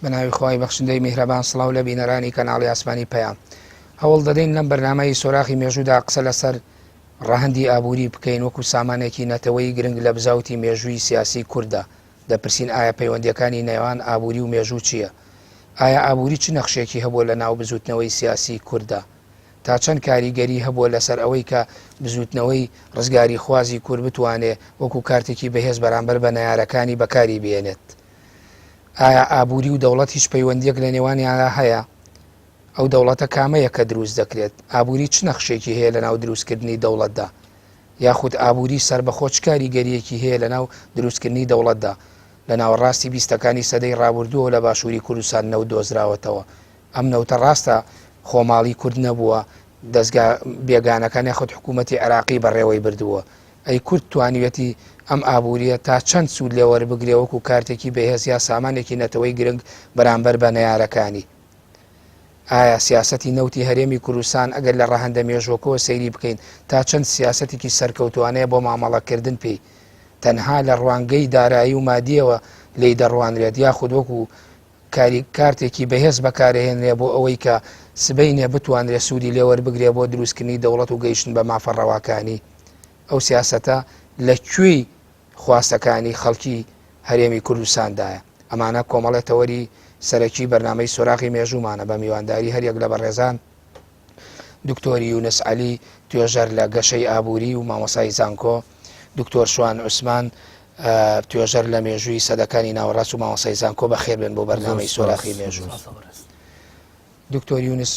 بەناوی خۆی بەخشندەی میهرەبان سڵاو لە بینەرانی کەناڵی ئاسمانی پەیام هەوڵ دەدەین لەم بەرنامەی سۆراخی مێژوودا قسە لەسەر ڕەهەندی ئابووری بکەین وەکو سامانێکی نەتەوەی گرنگ لە بزاوتی مێژووی سیاسی کووردە دەپرسین ئایا پەیوەندیەکانی نێوان ئابووری و مێژوو چییە؟ ئایا ئابووری چ نەخشێکی هەبووە لە ناو بزوتنەوەی سیاسی کووردە؟ تا چەند کاریگەری هەبووە لەسەر ئەوەی کە بزوتنەوەی ڕزگاری خوازی کوورد بتوانێت وەکو کارتێکی بەهێز بەرامبەر بە نەیارەکانی بەکاری بێنێت؟ ئایا ئابووری و دەوڵەت هیچ پەیوەندیەک لە نێوانیاندا هەیە؟ ئەو دەوڵەتە کامەیە کە دروست دەکرێت؟ ئابووری چ نەخشێکی هەیە لە ناو دروستکردنی دەوڵەتدا؟ یاخود ئابووری سربەخۆ چ کاریگەریەکی هەیە لە ناو دروستکردنی دەوڵەتدا؟ لە ناوەڕاستی بیستەکانی سەدەی ڕابردووە لە باشووری کوردستان نەوت دۆزراوەتەوە. ئەم نەوتە ڕاستە خۆماڵی کورد نەبووە، دەستگا بێگانەکان یاخود حکوومەتی عێراقی بەڕێوەی بردووە. ئەی کورد توانیوێتی ئەم ئابووریە تا چەند سوود لێ وەربگرێ وەکو کارتێکی بەهێز یا سامانێکی نەتەوەی گرنگ بەرامبەر بە نەیارەکانی؟ ئایا سیاسەتی نەوتی هەرێمی کوردستان ئەگەر لە ڕەهەندە مێژووەکەوە سەیری بکەین تا چەند سیاسەتێکی سەرکەوتوانەیە بۆ مامەڵەکردن پێی تەنها لە ڕوانگەی دارایی و مادیەوە لی دەڕوانرێت یاخود وەکو کارتێکی بەهێز بەکارهێنرێ بۆ ئەوەی کە سبەینێ بتوانرێت سوودی لێ وەربگرێ بۆ دروستکردنی دەوڵەت و گەیشتن بە مافەڕەواکانی؟ ئەو سیاسەتە لەکوێی خواستەکانی خەڵکی هەرێمی کوردستاندایە؟ ئەمانە کۆمەڵێتەوەری سەرەکی بەرنامەی سۆراخی مێژوومانە بە میوانداری هەریەک لە بەڕێزان دکتۆری یونس عەلی توێژەر لە گەشەی ئابووری و مامۆسای زانکۆ، دکتۆر شوان عوسمان توێژەر لە مێژووی سەدەکانی ناوەڕاست و مامۆسای زانکۆ بەخێر بن بۆ بەرنامەی سۆراخی مێژوو. دکتۆر یونس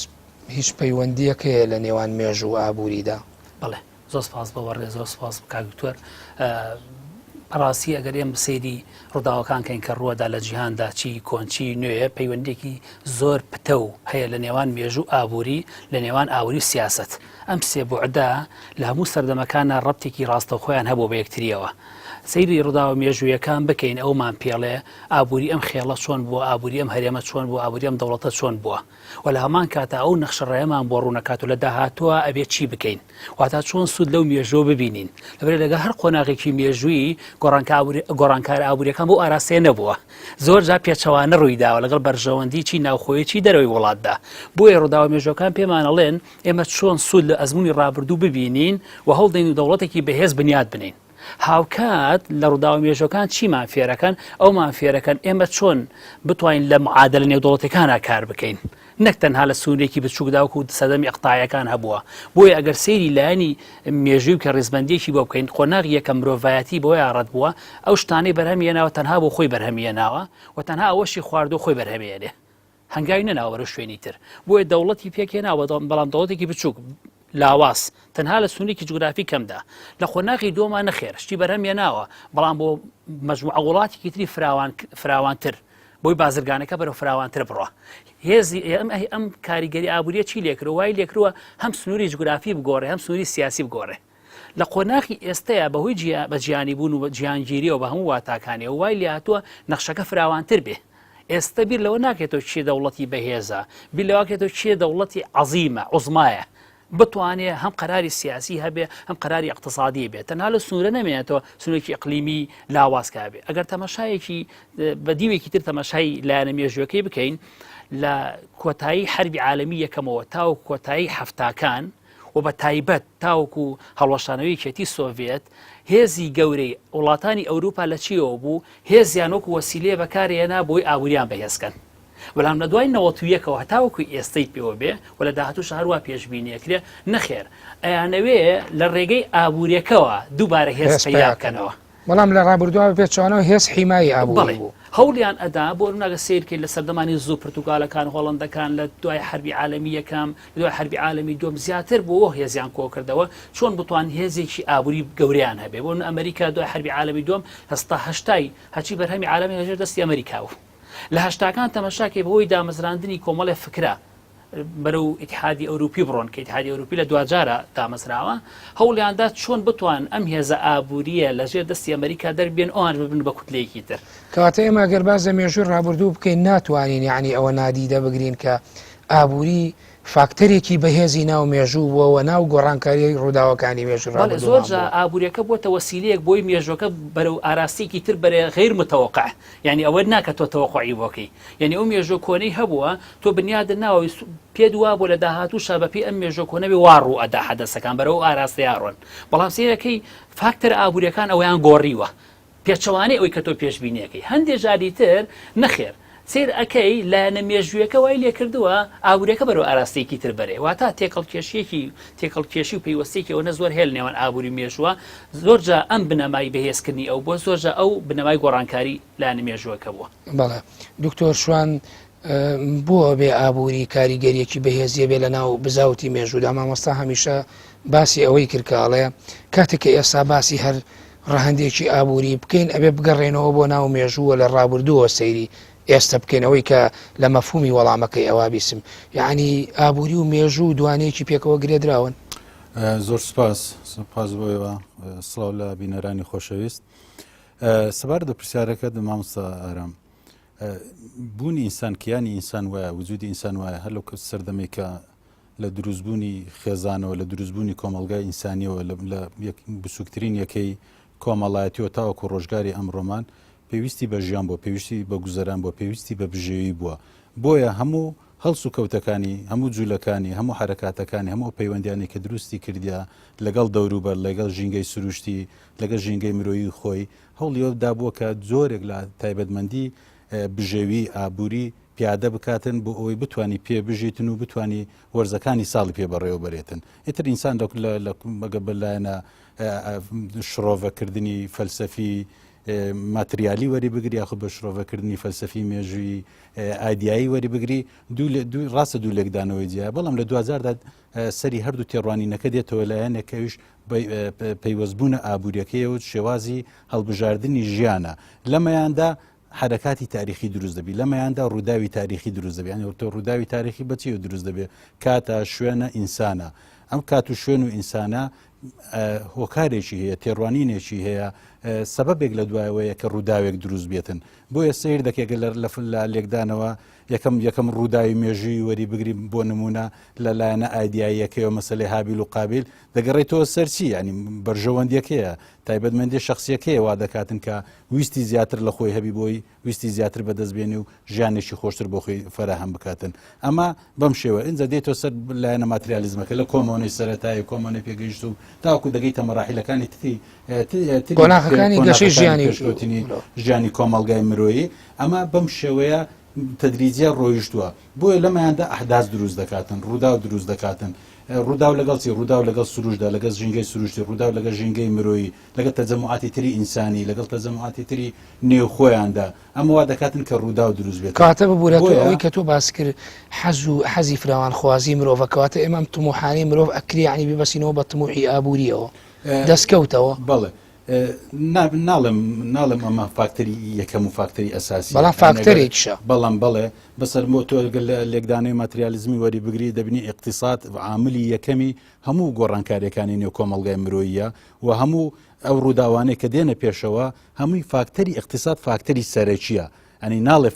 هیچ پەیوەندیەک هەیە لە نێوان مێژوو و ئابووریدا؟ بەڵێ زۆر سپاس بەوەڕێ، زۆر سپاس کاکتۆر. ڕاستی ئەگەر ئێمە سەیری ڕووداوەکان کەین کە ڕووەدا لە جیهاندا چی کۆنچی نوێیە پەیوەندێکی زۆر پتە و هەیە لە نێوان مێژوو ئابووری لە نێوان ئاوری و سیاست. ئەم سێ بوعدا لە هەموو سەردەمەکانە ڕەبتێکی ڕاستەوخۆیان هەبوو بە یەکتریەوە. سەیری ڕووداوە مێژوویەکان بکەین ئەومان پێڵێ ئابووری ئەم خێڵە چۆن بووە، ئابووری ئەم هەرێمە چۆن بووە، ئابووری ئەم دەوڵەتە چۆن بووە و لە هەمان کاتە ئەو نەخشەڕێمان بۆ ڕوونەکات و لە داهاتووە ئەبێت چی بکەین واتە چۆن سوود لەو مێژووە ببینین. لەبەر لەگە هەر قۆناغێکی مێژووی گۆڕانکار ئابووریەکان بۆ ئاراستێ نەبووە، زۆر جا پێچەوانە ڕوویداوە لەگەڵ بەرژەوەندی چی ناوخۆیەکی دەرەوەی وڵاتدا. بۆیە ڕووداوە مێژووەکان پێمانەڵێن ئێمە چۆن سوود لە ئەزمموی ڕابردوو ببینین و هەوڵدەین و دەوڵەتێکی بەهێز بنیاد بنین. هاوکات لە ڕووداوە مێژووەکان چیمان فێرەکەن؟ ئەومان فێرەکەن ئێمە چۆن بتوانین لە معادلە نێودەوڵەتەکانە کار بکەین، نەک تەنها لە سوورێکی بچووکداوەکو سەدەمی ئەقتایەکان هەبووە. بۆیە ئەگەر سەیری لایەنی مێژووی کە ڕێزبەندێکی بۆ بکەین قۆناغ یەکە مرۆڤایەتی بۆی ئاڕەت بووە، ئەو شتانەی بەرهەمهێناوە تەنها بۆ خۆی بەرهەمهێناوە و تەنها ئەوەشی خواردۆ خۆی بەرهەمهێنێ، هەنگاوی نەناوە بەرە شوێنی تر. بۆیە دەوڵەتی پێکهێناوە، بەڵام دەوڵەتێکی بچووک لاواس تەنها لە سنووری جوگرافی کەمدا لە خۆناغی دۆمان نەخێر شتی بەرهەمهێناوە، بەڵام بۆ مەجموعە وڵاتێکی تری فراوانتر بۆی بازرگانەکە بەرەو فراوانتر بڕۆ. هێزی ئەم کاریگەری ئابووریە چی لێکردوە؟ وای لێکردووە هەم سنووری جوگرافی بگۆڕێ هەم سنووری سیاسی بگۆڕێ. لە قۆناغی ئێستەیە بەهۆی بە جیانی بوون و جیهانگیریەوە بە هەموو واتاکانەوە وای لێ هاتووە نەخشەکە فراوانتر بێ. ئێستا بیر لەوە ناکێتەوە چیە دەوڵەتی بەهێزە، بیر لەواکێتەوە چیە دەوڵەتی عەزیمە عوزمایە بتوانێت هەم قەراری سیاسی هەبێ هەم قەراری اقتصادی بێت. تەنها لە سنوورە نەمێنێتەوە سنوورێکی ئەقلیمی لاوازکا بێ. ئەگەر تەماشایەکی بە دیوێکی تر تەماشای لایەنە مێژووەکەی بکەین لە کۆتایی حەربی عالەمی یەکەمەوە تاوەکو کۆتایی هەفتاکان و بە تایبەت تاوەکو هەڵوەشانەوەی کێتی سۆڤێت، هێزی گەورەی وڵاتانی ئەوروپا لە چیەوە بوو؟ هێزیان وەکو وەسیلەیە بەکارهێنا بۆی ئابووریان بەهێزکەن. بەڵام لە دوای 91ەوە هەتاوەکوی ئێستەی پێوە بێ و لە داهاتوو هەروە پێشبینیەکرێ نەخێر ئەیانەوێ لە ڕێگەی ئابووریەکەەوە دووبارە هێز پەیدا بکەنەوە. بەڵام لە ڕابردووە پێچوانەوە هێز حیمایی ئابووری بوو. هەوڵیان ئەدا بۆ ناگە سیرکەین لە سەردەمانی زوو پرتوگالەکان هۆڵندەکان لە دوای حەربی عالەمی یەکەم لە دوای حەربی عالەمی دووەم زیاتر بۆ هێزیان کۆکردەوە چۆن بتوان هێزێکی ئابووری گەوریان هەبێ. بۆ ئەمریکا دوای حەربی عالەمی دووەم هەستا هەشتای هەچی بەرهەمی عالەمی هەژێر دەستی ئەمریکاوە. لە هەشتاکان تەماشاکێ بەهۆی دامەزراندنی کۆمەڵی فکرە بەرەو ئیتحادی ئەوروپی بڕۆن کە ئیتحادی ئەوروپی لە دوجارە دامەزراوە، هەوڵیاندا چۆن بتوان ئەم هێزە ئابووریە لەژێر دەستی ئەمریکا دەربێن ئەوان ببن بە کوتلەیەکی تر. کەواتە ئێمە ئەگەر باز لە مێژووی ڕابردوو بکەین ناتوانین یعنی ئەوە نادیدە بگرین کە ئابووری فاکتەرێکی بەهێزی ناو مێژوو بووەوە ناو گۆڕانکاری ڕووداوەکانی مێژوو زۆرجا ئابوووریەکە بۆتە وەسیلەیەک بۆی مێژوەکە بەرەو ئاراستێکی تر بەرە غیر متەوەقع، یعنی ئەوە ناکە تۆ تەوەقعی بۆکەی، یعنی ئەو مێژۆ کۆنەی هەبووە تۆ بنیادە ناوەوەی پێ دووا بۆ لە داهاتووشا بەپی ئەم مێژۆ کۆنەبی واڕوو ئەدا حەدەسەکان بەرەو ئاراستەیاڕۆن، بەڵام سیرەکەی فاکتەر ئابوووریەکان ئەویان گۆڕیوە پێچەوانەی ئەوەی کە تۆ پێشبینیەکەی هەندێک جاری تر نەخێر سیر ئەەکەی لایەنە مێژوویەکە وای لێ کردووە ئابوووریەکە بەرەو ئاراستەیەکی تر بەرێ واتە تێکەڵکێشی و پەیوەستێکی ئەوە زۆر هێل نێوان ئابووری مێژووە زۆرجا ئەم بنەمای بەهێزکردنی ئەو بۆ زۆرجا ئەو بنەمای گۆڕانکاری لایەنە مێژووەکە بووە. بەڵێ دکتۆر شوان بۆ بێ ئابووری کاریگەریەکی بەهێزیە بێ لە ناو بزاوتی مێژوودا مامۆستا هەمیشە باسی ئەوەی کردکاڵەیە کاتێککە ئێستا باسی هەر ڕەهندێکی ئابووری بکەین ئەبێ بگەڕێنەوە بۆ ناو مێژووە لە ڕابردووە سەیری ئێستا بکەینەوەی کە لە مەفهومی وەڵامەکەی ئەوە بیسم یعنی ئابووری و مێژوو دوانەیەکی پێکەوە گرێدراون. زۆر سپاس بۆیەوە سڵاو لە بینەرانی خۆشەویست. سەبار دە پرسیارەکە مامۆستا ئارام بوونی ئینسان کیانی ئینسان وایە وجودی ئینسان وایە هەر لەو سەردەمێک کە لە دروستبوونی خێزانەوە لە دروستبوونی کۆمەلگای ئینسانیەوە لە بچووکترین یەکەی کۆمەڵایەتیەوە تاوەکو ڕۆژگاری ئەمڕۆمان پێویستی بە ژیان بۆ پێویستی بە گوزەران بۆ پێویستی بە بژێوی بووە بۆیە هەموو هەڵس و کەوتەکانی هەموو جوولەکانی هەموو حرەکاتەکانی هەموو پەیوەندیانی کە دروستی کردیا لەگەڵ دەوروبەر لەگەڵ ژینگەی سروشتی لەگەڵ ژینگەی مرۆیی خۆی هەوڵیەوەدا بووە کە زۆرێک لە تایبەتمەندی بژێوی ئابووری پیادە بکاتن بۆ ئەوەی بتانی پێ بژیتن و بتانی وەرزەکانی ساڵی پێ بەڕێوە بەرێتن ئیتر ئینسان مەگە بەلایەنە شڕۆڤەکردنی فەلسەفی ماتریالی وەری بگری یاخود بە شرۆڤەکردنی فەلسەفی مێژووی ئایدیایی وەری بگری ڕاستە دوو لێکدانەوەی جیا بەڵام لە 2000دا سەری هەردوو تێڕوانینەکە دێتەوە لایەنێکەویش پەیوەستبوونە ئابوووریەکەیەوە شێوازی هەڵبژاردننی ژیانە لەمەیاندا حرەکاتی تاریخی دروست دەبی لەمەیاندا ڕووداوی تاریخی دروست دەبێت تۆ ڕووداوی تاریخی بەچی دروست دەبێت کاتە شوێنە ئینسانە ئەم کات و شوێن و ئینسانە هۆکارێکی هەیە تێڕوانینێکی هەیە سەبەبێک لە دوایەوەیە کە ڕووداوێک دروست بێتن بۆیە سیر دەکێکە لە لێکدانەوە یەکەم ڕووداوی مێژووی وەری بگری بۆ نمونە لەلایەنە ئایدیاییەکەیەوە مەسەلەی هابیل و قابیل دەگەڕێتەوە سەرچی ینی بەرژەوەندیەکەیە تایبەتمەندی شخصیەکەیە وا دەکاتن کە ویستی زیاتر لە خۆی هەبی بۆی ویستی زیاتر بەدەستبێنی و ژیانێکی خۆشتر بۆ خۆی فەراهەم بکاتن ئەمە بەم شێوە ئینجا دێتەوە سەر لایەنە ماتریالیزمەکە لە کۆمەڵی سەرەتایی کۆمەڵی پێگەیشت و تاوەکو دەگەیتە مەراحیلەکانی گۆناغەکانی گەشەی ژیانی کۆمەڵگای مرۆیی ئەمە بەم شێوەیە تەدریجیە ڕۆیشتووە بۆیە لەمایاندا ئەحداث دروست دەکاتن ڕوودا دروست دەکاتن ڕوودا لەگەڵی ڕوودا لەگەڵ سروشدا لەگەڵ ژینگەی سروشتی ڕوودا لەگەڵ ژینگەی مرۆیی لەگەڵ تەجەموعاتی تری ئینسانی لەگەڵ تەجەموعاتی تری نێوخۆیاندا ئەمە وا دەکاتن کە ڕوودا دروست بێت کاتە ببوورێتەوە ئەوەی کە تۆ باس کرد حەزی فراوان خوازی مرۆڤ کەواتە ئێمەم تموحانی مرۆڤ ئەکری عنی ببەسینەوە بە تموحی ئابووریەوە دەستکەوتەوە بەڵێ ناڵم ئەمە فاکتەری یەکەم و فاکتەری ئەساسی بەڵام فاکتەرێکشە بەڵام بەڵێ بەسەر بۆ تۆ لێکدانەوەی ماتریالیزمی وەری بگری دەبینی اقتصاد عاملی یەکەمی هەموو گۆڕانکاریەکانی نێو کۆمەڵگای مرۆییە و هەموو ئەو ڕووداوانەی کە دێنە پێشەوە هەمووی فاکتەری اقتصاد فاکتەری سەرەکیە ئەنی ناڵێ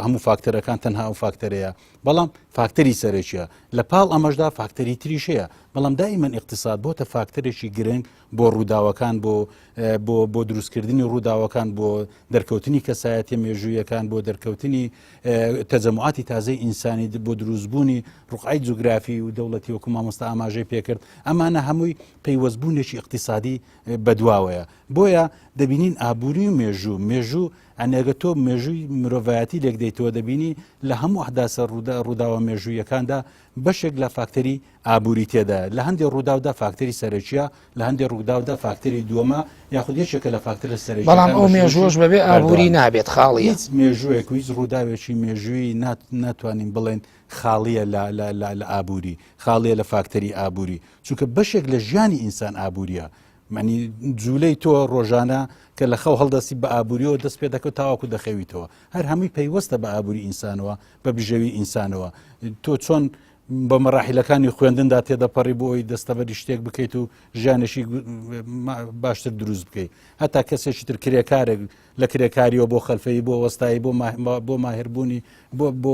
هەموو فاکتەرەکان تەنها ئەو فاکتەرەیە بەڵام فاکتەری سەرەکیە لە پاڵ ئەمەشدا فاکتەری تریشەیە بەڵام دائیمەن اقتصاد بۆتە فاکتەرێکی گرنگ بۆ ڕووداوەکان بۆ دروستکردنی ڕووداوەکان بۆ دەرکەوتنی کەسایەتی مێژوویەکان بۆ دەرکەوتنی تەجەموعاتی تازەی ئینسانی بۆ دروستبوونی ڕوقعی جوگرافی و دەوڵەتی وەکو مامۆستا ئاماژەی پێکرد ئەمانە هەمووی پەیوەستبوونێکی اقتصادی بەدواوەیە بۆیە دەبینین ئابووری و مێژوو ئەنێگە تۆ مێژووی مرۆڤایەتی لێک دەیتەوە دەبینی لە هەموو ئەحداسە ڕووداوە مێژوویەکاندا بەشێک لە فاکتەری ئابووری تێدا لە هەندێک ڕووداودا فاکتەری سەرەکیە لە هەندێک ڕووداودا فاکتەری دووەمە یاخود یەکێکە لە فاکتەرە سەرەکی بەڵام ئەو مێژوۆش بەبێ ئابووری نابێت خاڵی هیچ مێژوویەک و هیچ ڕووداوێکی مێژووی ناتوانین بڵێن خاڵیە لە ئابووری خاڵیە لە فاکتەری ئابووری چونکە بەشێک لە ژیانی ئینسان ئابووریە مەنی جوولەی تۆ ڕۆژانە کە لە خەو هەڵدەستی بە ئابووریەوە دەست پێ دەکەوت تاواکو دەخەویتەوە هەر هەمووی پەیوەستە بە ئابووری ئینسانەوە بە بژێوی ئینسانەوە تۆ چۆن بە مەراحیلەکانی خوێندندا تێدەپەڕی بۆ ئەوی دەستەبەری شتێک بکەیت و ژیانشی باشتر دروست بکەیت هەتا کەسێکی تر کرێکارێک لە کرێکاریەوە بۆ خەلفەی بۆ وەستایی بۆ ماهربوونی بۆ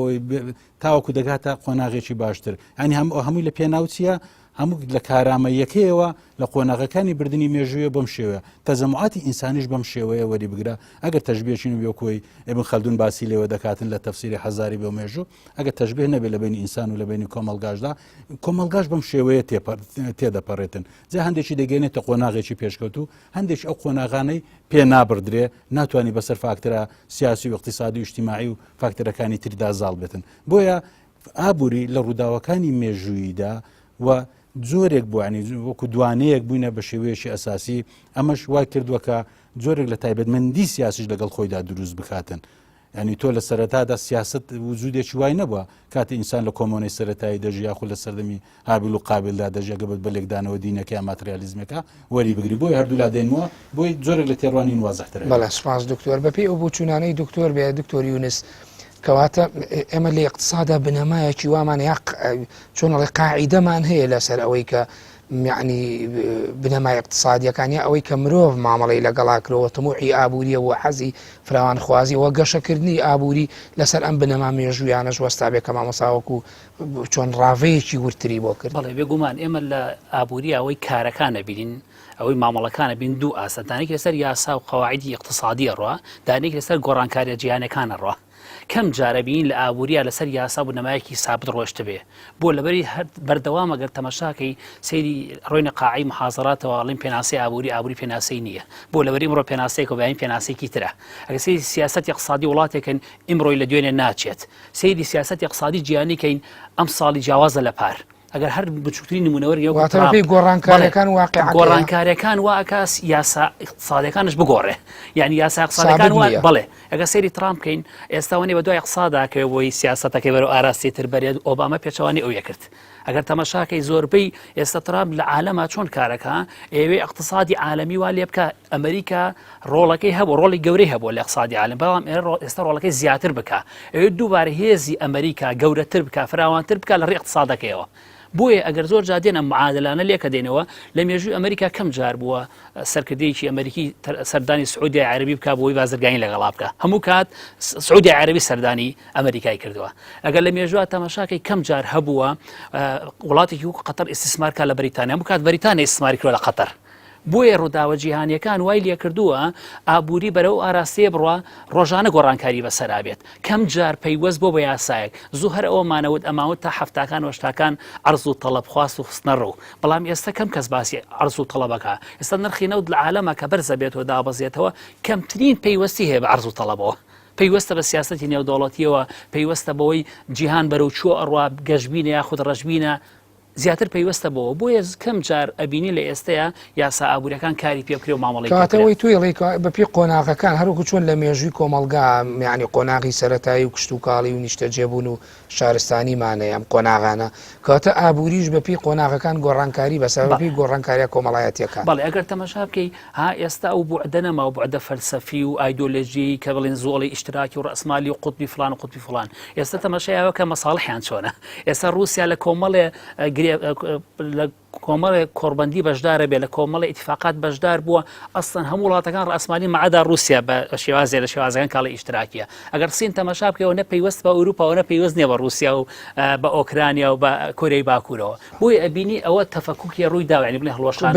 تاوەکو دەگاتە قۆناغێکی باشتر ئەنی هەمووی لە پێناوچیە هەموو لە کارامەیەکەیەوە لە قۆناغەکانی بردننی مێژوویە بەم شێوەیە تەزەمعاتی ئینسانیش بەم شێوەیە وەری بگرە ئەگەر تەشبێشین و بێکۆی ئێبن خەلدون باسی لێوە دەکاتن لە تەفسیری حەزاری بۆ مێژوو ئەگەر تەشبێ نەبێت لە بینی ئینسان و لە بینی کۆمەلگاشدا کۆمەلگاش بەم شێوەیە تێدەپەڕێتن جا هەندێکی دەگەێنێتە قۆناغێکی پێشکەوت و هەندێک ئەو قۆناغانەی پێ نابردرێ ناتوانانی بەسەر فاکتەرە سیاسی و اقتصادی و اجتماعی و فاکتەرەکانی تریدا زاڵ بێتن بۆیە ئابووری لە ڕووداوەکانی مێژوویدا و زۆرێک بووانی وەکو دوانەیەک بووینە بە شێوەیەشی ئەساسی ئەمەش وای کردووە کە زۆرێک لە تایبەتمەندی سیاسیش لەگەڵ خۆیدا دروست بکاتن ینی تۆ لە سەرەتادا سیاست وجودێکی وای نەبووە کاتی ئینسان لە کۆمۆنی سەرەتایی دەژیا خو لە سەردەمی هابیل و قابلدا دەژێگە بە لێکدانەوە دینەکە ماتریالیزمەکە وەری بگری بۆی هەردوو لا دێنەوە بۆی زۆرێک لە تێڕوانی وازەحتر بەڵێ سپاس دکتۆر بەپێی ئەو بۆچوونانەی دکتۆر بێ دکتۆر یونس کەواتە ئێمە لە اقتصادا بنەمایەکی وامان یا چۆنەڵی قاعیدەمان هەیە لەسەر ئەوەی کە یعنی بنەمای اقتصادیەکانی ئەوەی کە مرۆڤ مامەڵی لەگەڵاکرەوە تەموحی ئابووریە و حەزی فراوانخوازی وە گەشەکردنی ئابووری لەسەر ئەم بنەما مێژوویانەش وەستا بێ کە مامەساوەکو چۆن ڕاوەیەکی ورتری بۆ کرد بەڵێ بێگومان ئێمە لە ئابووری ئەوەی کارەکانە بینین ئەوەی مامەڵەکانە بین دوو ئاسەدانێک لەسەر یاسا و قەواعیدی اقتصادیە ڕوا دانێک لەسەر گۆڕانکاریە جیهانەکانە ڕوا کەم جارەبین لە ئابووریە لەسەر یاسا بوو نمایەکی سابت ڕۆشت بێ بۆ لەبەری بەردەوام ئەگەر تەمەشاکەی سەیری ڕۆینە قاعی محازەراتەوە ئەڵێن پێناسی ئابووری پێناسی نییە بۆ لەبەری ئمڕۆ پێناسەیەک و بەیان پێناسێکی ترە ئەگەر سەیری سیاسەتی اقتصادی وڵاتێکن ئیمڕۆی لە دوێنێ ناچێت سەیری سیاسەتی اقتصادی جیهانیکەین ئەم ساڵی جیاوازە لە پار ئەگەر هەر بچووترین نمونەوەری گۆڕانکاریەکان واکاس یاسا اقتصادەکانش بگۆڕێ یعنی یاسا اقتصادەکان بڵێ ئەگە سەیری ترامپ بکەین ئێستاوانێ بە دوای اقتصاداکەوە بۆی سیاسەتەکەی بەرەو ئاراستی تر بەرێت ئۆبامە پێچەوانی ئەو یەکرد ئەگەر تەمەشاکەی زۆربەی ئێستا ترامپ لە عالەما چۆن کارەکە ئێوێ اقتصادی عالەمی وا لێ بکە ئەمریکا ڕۆڵەکەی هەبوو ڕۆڵی گەورەی هەبوو لە اقتصادی عالەم بەڵام ئێستا ڕۆڵەکەی زیاتر بکە ئەوێ دووبارە هێزی ئەمریکا گەورەتر بکە فراوانتر بکە لە ڕێی اقتصادەکەیەوە بۆیە ئەگەر زۆر جادێنە معادلانە لێکە دێنەوە لە مێژووی ئەمریکا کەم جار بووە سەرکردەیەکی ئەمریکی سەردانی سعودی عەرەبی بکە بۆی بازرگانی لەگەڵا بکە هەموو کات سعودی عەرەبی سەردانی ئەمریکای کردووە ئەگەر لە مێژووە تەماشاکەی کەم جار هەبووە وڵاتێکی وەکو قەتەر ئیستیسمارکە لە بەریتانیا هەموو کات بەریتانیا ئیستیسماری کردووە لە قەتەر بۆیە ڕووداوە جیهانیەکان وای لێ کردووە ئابووری بەرەو ئاراستەیە بڕوا ڕۆژانە گۆڕانکاری بەسەرا بێت کەم جار پەیوەست بۆ بە یاسایەک زوو هەر ئەومانەوت ئەماوت تا هەفتاکان وەشتاکان عەرز و تەڵەب خواست و خستنە ڕوو بەڵام ئێستا کەم کەس باسی عەرز و تەڵەبەکە ئێستا نرخی نەوت لە عالەمە کە بەرزە بێتەوە دابەزێتەوە کەمترین پەیوەستی هەیە بە عەرز و تەڵەبەوە پەیوەستە بە سیاسەتی نێودەوڵەتیەوە پەیوەستە بەوەی جیهان بەرەو چوە ئەڕوا گەشتبینە یاخود ڕەشبینە زیاتر پەیوەستە بەوە بۆیە کەم جار ئەبینی لە ئێستەیە یاسا ئابوووریەکان کاری پێ بکرێ و مامەڵی کاتەوەی توی بەپی قۆناغەکان هەروکو چۆن لە مێژووی کۆمەلگا یعنی قۆناغی سەرەتایی و کشت و کاڵی و نیشتەجێبوون و شارستانیمانەیە ئەم قۆناغانە کاتە ئابووریش بەپی قۆناغەکان گۆڕانکاری بەسەبەبی گۆڕانکاریە کۆمەڵایەتیەکە بەڵێ ئەگەر تەماشا بکەی ها ئێستا ئەو بوعدەنەما و بوعدە فەلسەفی و ئایدۆلۆژی کە بڵێن زۆڵی ئیشتراکی و ڕەسمالی و قوتبی فلان و قوتبی فلان ئێستا تەماشایەوە کە مەساڵحیان چۆنە ئێستا رووسیا لە کۆمەڵێ لە کۆمەڵی کۆڕبەندی بەشدارە بێ لە کۆمەڵی ئیتفاقات بەشدار بووە ئەسڵەن هەموو وڵاتەکان ڕەسمانی مەعەدا رووسیا بە شێوازێ لە شێوازەکان کاڵی ئیشتراکیە ئەگەر سین تەماشا بکەوە نە پەیوەست بە ئەوروپا و نە پەیوەست نییە بە رووسیا و بە ئۆکرانیا و بە کۆرەی باکوورەوە بۆی ئەبینی ئەوە تەفەکوکی ڕووی داوە ینی بڵێ هەڵوەشان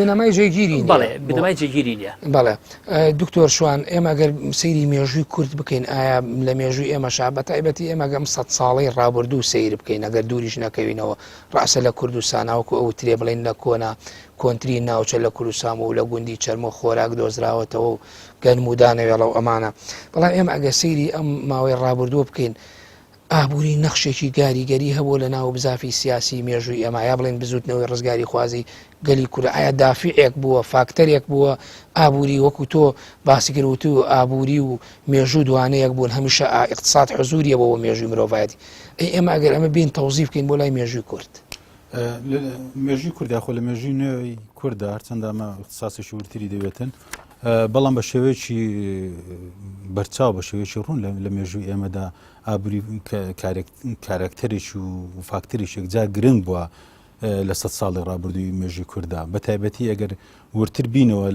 بنەمای جێگیری بەڵێ بنەمای جێگیری نییە بەڵێ دکتۆر شوان ئێمە ئەگەر سەیری مێژووی کورد بکەین ئایا لە مێژووی ئێمەشا بە تایبەتی ئێمە گەم 100 ساڵەی ڕابردوو سەیر بکەین ئەگەر دووریش نەکەوینەوە ڕاستە لە کوردستاناوەکو ئەو ترێ بڵێن لە کۆنا کۆنتری ناوچە لە کوردستان و لە گوندی چەرمە خۆراک دۆزراوەتەوە و گەنم و دانەوێڵە و ئەمانە بەڵام ئێمە ئەگە سەیری ئەم ماوەی ڕابردووە بکەین ئابووری نەخشێکی گاریگەری هەبوو لە ناو بزافی سیاسی مێژووی ئەمە یا بڵێن بزوتنەوەی ڕزگاری خوازی گەلی کورە ئایا دافعێک بووە فاکتەرێک بووە ئابووری وەکو تۆ باسی کردوت و ئابووری و مێژوو دوانەیەک بوون هەمیشە اقتصاد حزوریە بەوە مێژووی مرۆڤایەتی ئێمە ئەگەر ئەمە بین تەوزیف بکەین بۆ لای مێژووی کورد مێژووی کورداخۆ لە مێژووی نوێی کووردا هەرچەندە ئەمە اختصاسێکی ورتری دەوێتن بەڵام بە شێوەیەکی بەرچاو بە شێوەیەکی ڕوون لە مێژووی ئێمەدا ئابووری کارکتەرێکی و فاکتەرێکی یەکجار گرنگ بووە لە 100 ساڵی ڕابردووی مێژووی کووردا بە تایبەتی ئەگەر ورتر بینەوە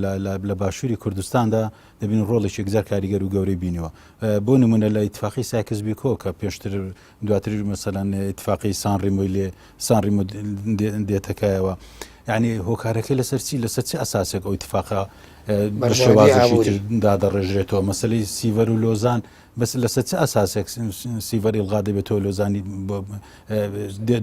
لە باشووری کوردستاندا دەبین ڕۆڵێکی یەکجار کاریگەر و گەورەی بینەوە بۆ نمونە لە ئیتفاقی سایکسبیکۆ کە پێشتر دواتر مەسەلەن ئیتفاقی سانڕیمۆ دێتەکایەوە یعنی هۆکارەکەی لەسەر چی لەسەر چه ئەساسێک ئەو ئیتفاقا بە شێوازێکی دادەڕێژرێتەوە مەسەلەی سیڤەر و لۆزان بەس لەسەر چه ئاساسێک سیڤەری ئڵغا دەبێتەوە لۆزانی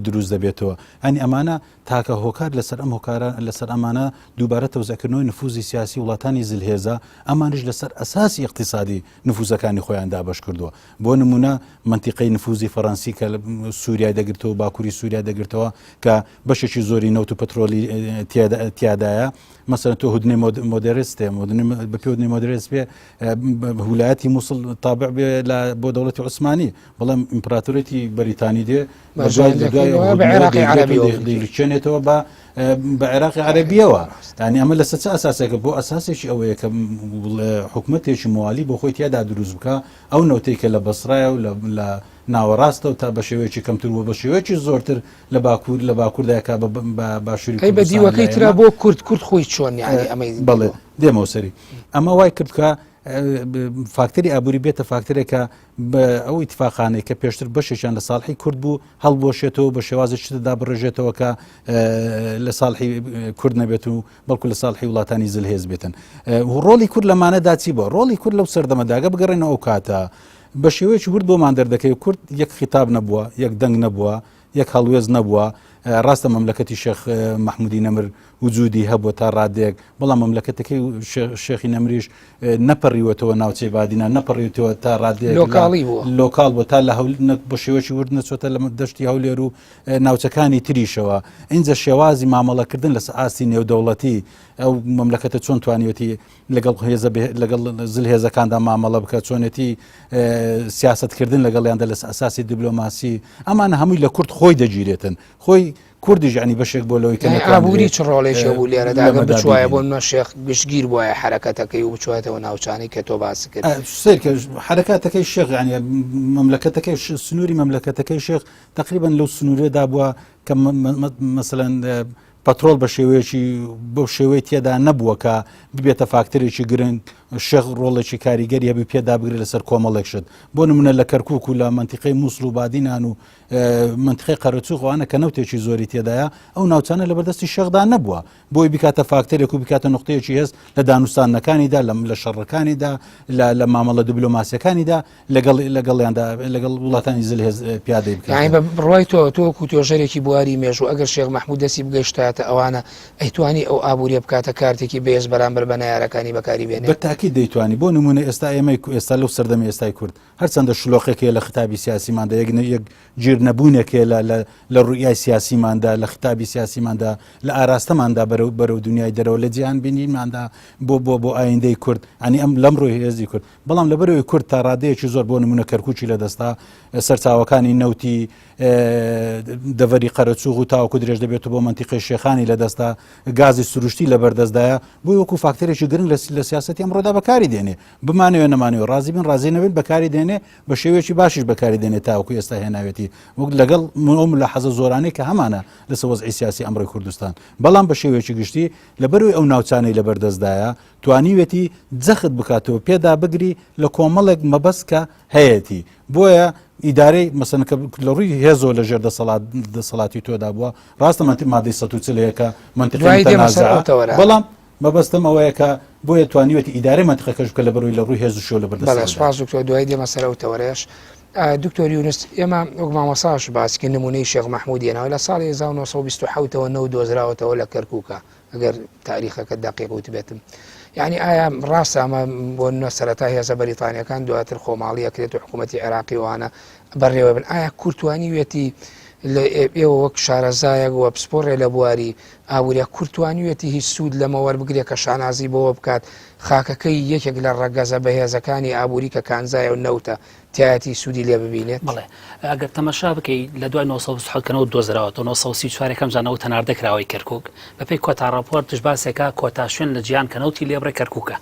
دروست دەبێتەوە ئەنی ئەمانە تاکە هۆکار لەسەر ئەم هۆکارە لەسەر ئەمانە دووبارە تەوزەکردنەوەی نفوزی سیاسی وڵاتانی زلهێزە ئەمانش لەسەر ئەساسی اقتصادی نفوزەکانی خۆیان دابەش کردووە بۆ نمونە منتیقەی نفوزی فەڕەنسی کە سووریا دەگرتەوە باکووری سووریا دەگرتەوە کە بەشێکی زۆری نەوت و پەترۆلی تیادایە مثلا تۆ هودنێ مۆدرستێ بەپێ هودنێ مۆدرست بێ ویلایەتی مووسڵ تابع بێ بۆ دەوڵەتی عوسمانی بەڵام ئیمپراتۆرێتی بەریتانی دێ دەیچێنێتەوە بە عێراقی عەرەبیەوە ینی ئەمە لەسەر چه ئەساسێکە بۆ ئەساسێکی ئەوەیە کە حکومەتێکی موالی بۆ خۆی تیادا دروست بکە ئەو نەوتەی کە لە بەسڕایە و لە ناوەڕاستە و تا بە شێوەیەکی کەمتر و بە شێوەیەکی زۆرتر لە باکووردایکە باشووری بە دیوەکەی ترا بۆ کورد خۆی چۆن بەڵێ دێمەوە سەری ئەمە وای کرد کە فاکتەری ئابووری بێتە فاکتەرێکە بە ئەو ئیتفاقانەی کە پێشتر بەشێکیان لە ساڵحی کورد بوو هەڵبۆشێتەوە بە شێوازی شتدا بڕژێتەوە کە لە ساڵحی کورد نەبێت و بەڵکو لە ساڵحی وڵاتانی زلهێز بێتن ڕۆڵی کورد لەمانەدا چی بووە ڕۆڵی کورد لەو سەردەمەداگە بگەڕێنەوە ئەو کاتە بە شێوەیەکی ورد بۆمان دەردەکەی کورد یەک خیتاب نەبووە یەک دەنگ نەبووە یەک هەڵوێز نەبووە ڕاستە مەملەکەتی شێخ مەحمودی نەمر وجودی هەبووە تا ڕادێک بەڵام مەملەکەتەکەی شێخی نەمریش نەپەڕیوەتەوە ناوچەی بادینا نەپەڕیوتەوە تا ڕادێک لۆکاڵ بوو تا لە بە شێوەیەکی ورد نەچۆتە لە دەشتی هەولێر و ناوچەکانی تریشەوە اینجا شێوازی مامەڵەکردن لە ئاستی نێودەوڵەتی ئەو مەملەکەتە چۆن توانیوەتی لەگەڵ زلهێزەکاندا مامەڵە بکە چۆنێتی سیاستکردن لەگەڵیاندا لە ئاساسی دیبلۆماسی ئەمانە هەمووی لە کورد خۆی دەگیرێتن خۆی کوردیش عنی بەشێک بۆ لەوەی کە ئابووری چ ڕۆڵێکی بوو لێرەدا بچوایە بۆ منە شێخ گشتگیر بووە حرەکەتەکەی و بچواتەوە ناوچانی کە تۆ باس کرد سێرکە حرەکاتەکەی شێخ عنی مەملەکەتەکەی سنووری مەملەکەتەکەی شێخ تقریبا لەو سنوورێدا بووە کە مەسەلەن پەترۆل بە شێوەیەکی بۆ شێوەی تێدا نەبووە کە ببێتە فاکتەرێکی گرنگ شێخ ڕۆڵێکی کاریگەری هەبی پێدا بگرێت لەسەر کۆمەڵێک شت بۆ نمونە لە کەرکووک و لە منتیقەی مووسڵ و بادینان و منتیقەی قەرەچوو ئەوانە کە نەوتێکی زۆری تێدایە ئەو ناوچانە لە بەردەستی شێخدا نەبووە بۆی بکاتە فاکتەرێک و بکاتە نقطەیەکی هێز لە دانوستانەکانیدا لە شەڕەکانیدا لە مامەڵە دیبلۆماسیەکانیدا لەگەڵیاندا لەگەڵ وڵاتانی زلهێز پیادەی بکات بە بڕوای تۆ کوتۆژەرێکی بواری مێژوو ئەگەر شێخ مەحموود دەستی بگەیشتایەتە ئەوانە ئەیتوانی ئەو ئابووریە بکاتە کارتێکی بەهێز بەرامبەر بە نایارەکانی بەکاری بێنێت بەتاکید دەیتوانی بۆ نمونە ئێستا ئێستا لەو سەردەمی ئێستای کورد هەرچەندە شلۆقێکێ لە خطابی سیاسیماندا یەک گیر نەبوونێکێ لە ڕوئیای سیاسیماندا لە خطابی سیاسیماندا لە ئاراستەماندا بەرەو دنیای دەرەوە لە جیهان بینیماندا بۆ ئایندەی کورد ئەنی ئەم لەم ڕۆی هێزی کورد بەڵام لەبەرەوەی کورد تا ڕادەیەکی زۆر بۆ نمونە کەرکووکی لە دەستا سەرچاوەکانی نەوتی دەڤەری قەرەچوو و تاوەکو درێژ دەبێت بۆ منتیقەی شێخانی لە دەستا گازی سروشتی لە بەردەستدایە بۆی وەکو فاکتەرێکی گرنگ لە سیاسەتی ئەمڕۆدا بەکاری دێنێ بمانەوێ نەمانەوە ڕازی بن ڕازی نەبێت بەکاری دێنێ بە شێوەیەکی باشیش بەکاری دێنێت تاوەکو ئێستا هێناوێتی وەک لەگەڵ لە حەزە زۆرانەی کە هەمانە لەسەر وەزعی سیاسی ئەمڕۆی کوردستان بەڵام بە شێوەیەکی گشتی لەبەروی ئەو ناوچانەی لە بەردەستدایە توانیوێتی جەخت بکاتەوە پێدا بگری لە کۆمەڵێک مەبەست کە هەیەتی بۆیە ئیدارەی مەسەنەکە لە ڕووی هێزۆ لە ژێر دەسەڵاتی تۆدا بووە ڕاستە مادەی 140 منتیقەی بەڵام مەبەستم ئەوەیە کە بۆیە توانیوێتی ئیدارەی منتیقەکەش بکە لە بەروی لە ڕووی هێز و شۆ لە بەردەست سپاس دکتۆر دوای دێمە سەرەوتەوەرەش دکتۆر یونس ئێمە وەک مامۆساش باسکە نمونەی شێخ مەحموودیەنەوە لە ساڵی 1927ەوە نەو دۆزراوەتەوە لە کەرکووکە ئەگەر تاریخەکە دەقیق وت بێتم یعنی ئایا ڕاستە ئەمە بۆ نوێ سەرەتا هێزە بەریتانیەکان دواتر خۆماڵیەکرێت و حکوومەتی عێراقی وانە بەڕێوە بن ئایا کورتوانی وێتی ئێوە وەک شارەزایەک وە پسپۆڕێ لە بواری ئاوریا کورتوانیوێتی هیچ سوود لەمە وەربگرێ کە شانازی بۆەوە بکات خاکەکەی یەکێک لە ڕەگەزە بەهێزەکانی ئابووری کە کانزایە و نەوتە تایەتی سوودی لێ ببینێت بڵێ ئەگەر تەمەشا بکەیت لە دوای 1970 دۆزراوە 1934 جانەوە تەناردەکراوەی کەرکووک بەپێی کۆتا ڕاپۆرتش باسێکە کۆتا شوێن لە جیان کەنەوتی لێبڕێ کەرکووکە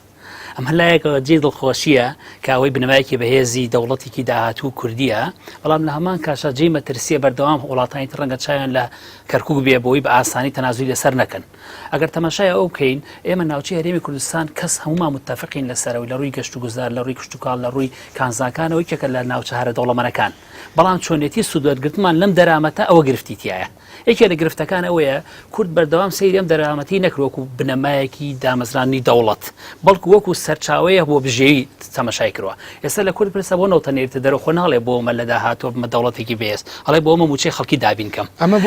ئەم هەلایەکەوە جێ دڵخۆشیە کە ئەوەی بنەمایەکی بەهێزی دەوڵەتێکی داهاتوو کوردیە بەڵام لە هەمان کاشە جێی مەترسیە بەردەوام وڵاتانی ڕەنگە چایان لە کەرکووک بێ بۆی بە ئاسانی تەنازوی لەسەر نەکەن ئەگەر تەماشای ئەو بکەین ئێمە ناوچەی هەرێمی کوردستان کەس هەمومان متتەفقین لەسەرەوەی لە ڕووی گەشت و گوزار لە ڕووی کشت و کاڵ لە ڕووی کانزاکانەوەی کێکە لە ناوچە هەرە دەوڵەمەنەکان بەڵام چۆنێتی سوودوەرگرتمان لەم دەرامەتە ئەوە گرفتیتیایە یەکێ لە گرفتەکان ئەوەیە کورد بەردەوام سەیری ئەم دەرامەتی نەکرۆکو بنەمایەکی دامەزرانی دەوڵەت بەڵکو وەکو سەرچاوەیە بۆ بژێوی تەماشای کردووە ئێستا لە کورد پرسە بۆ نەوتە نێرتە دەرە خۆ ناڵێ بۆ ئەمە لە داهاتوە بمە دەوڵەتێکی بێز هەڵێ بۆ ئەمە موچەی خەڵکی دابین کەم ئەمە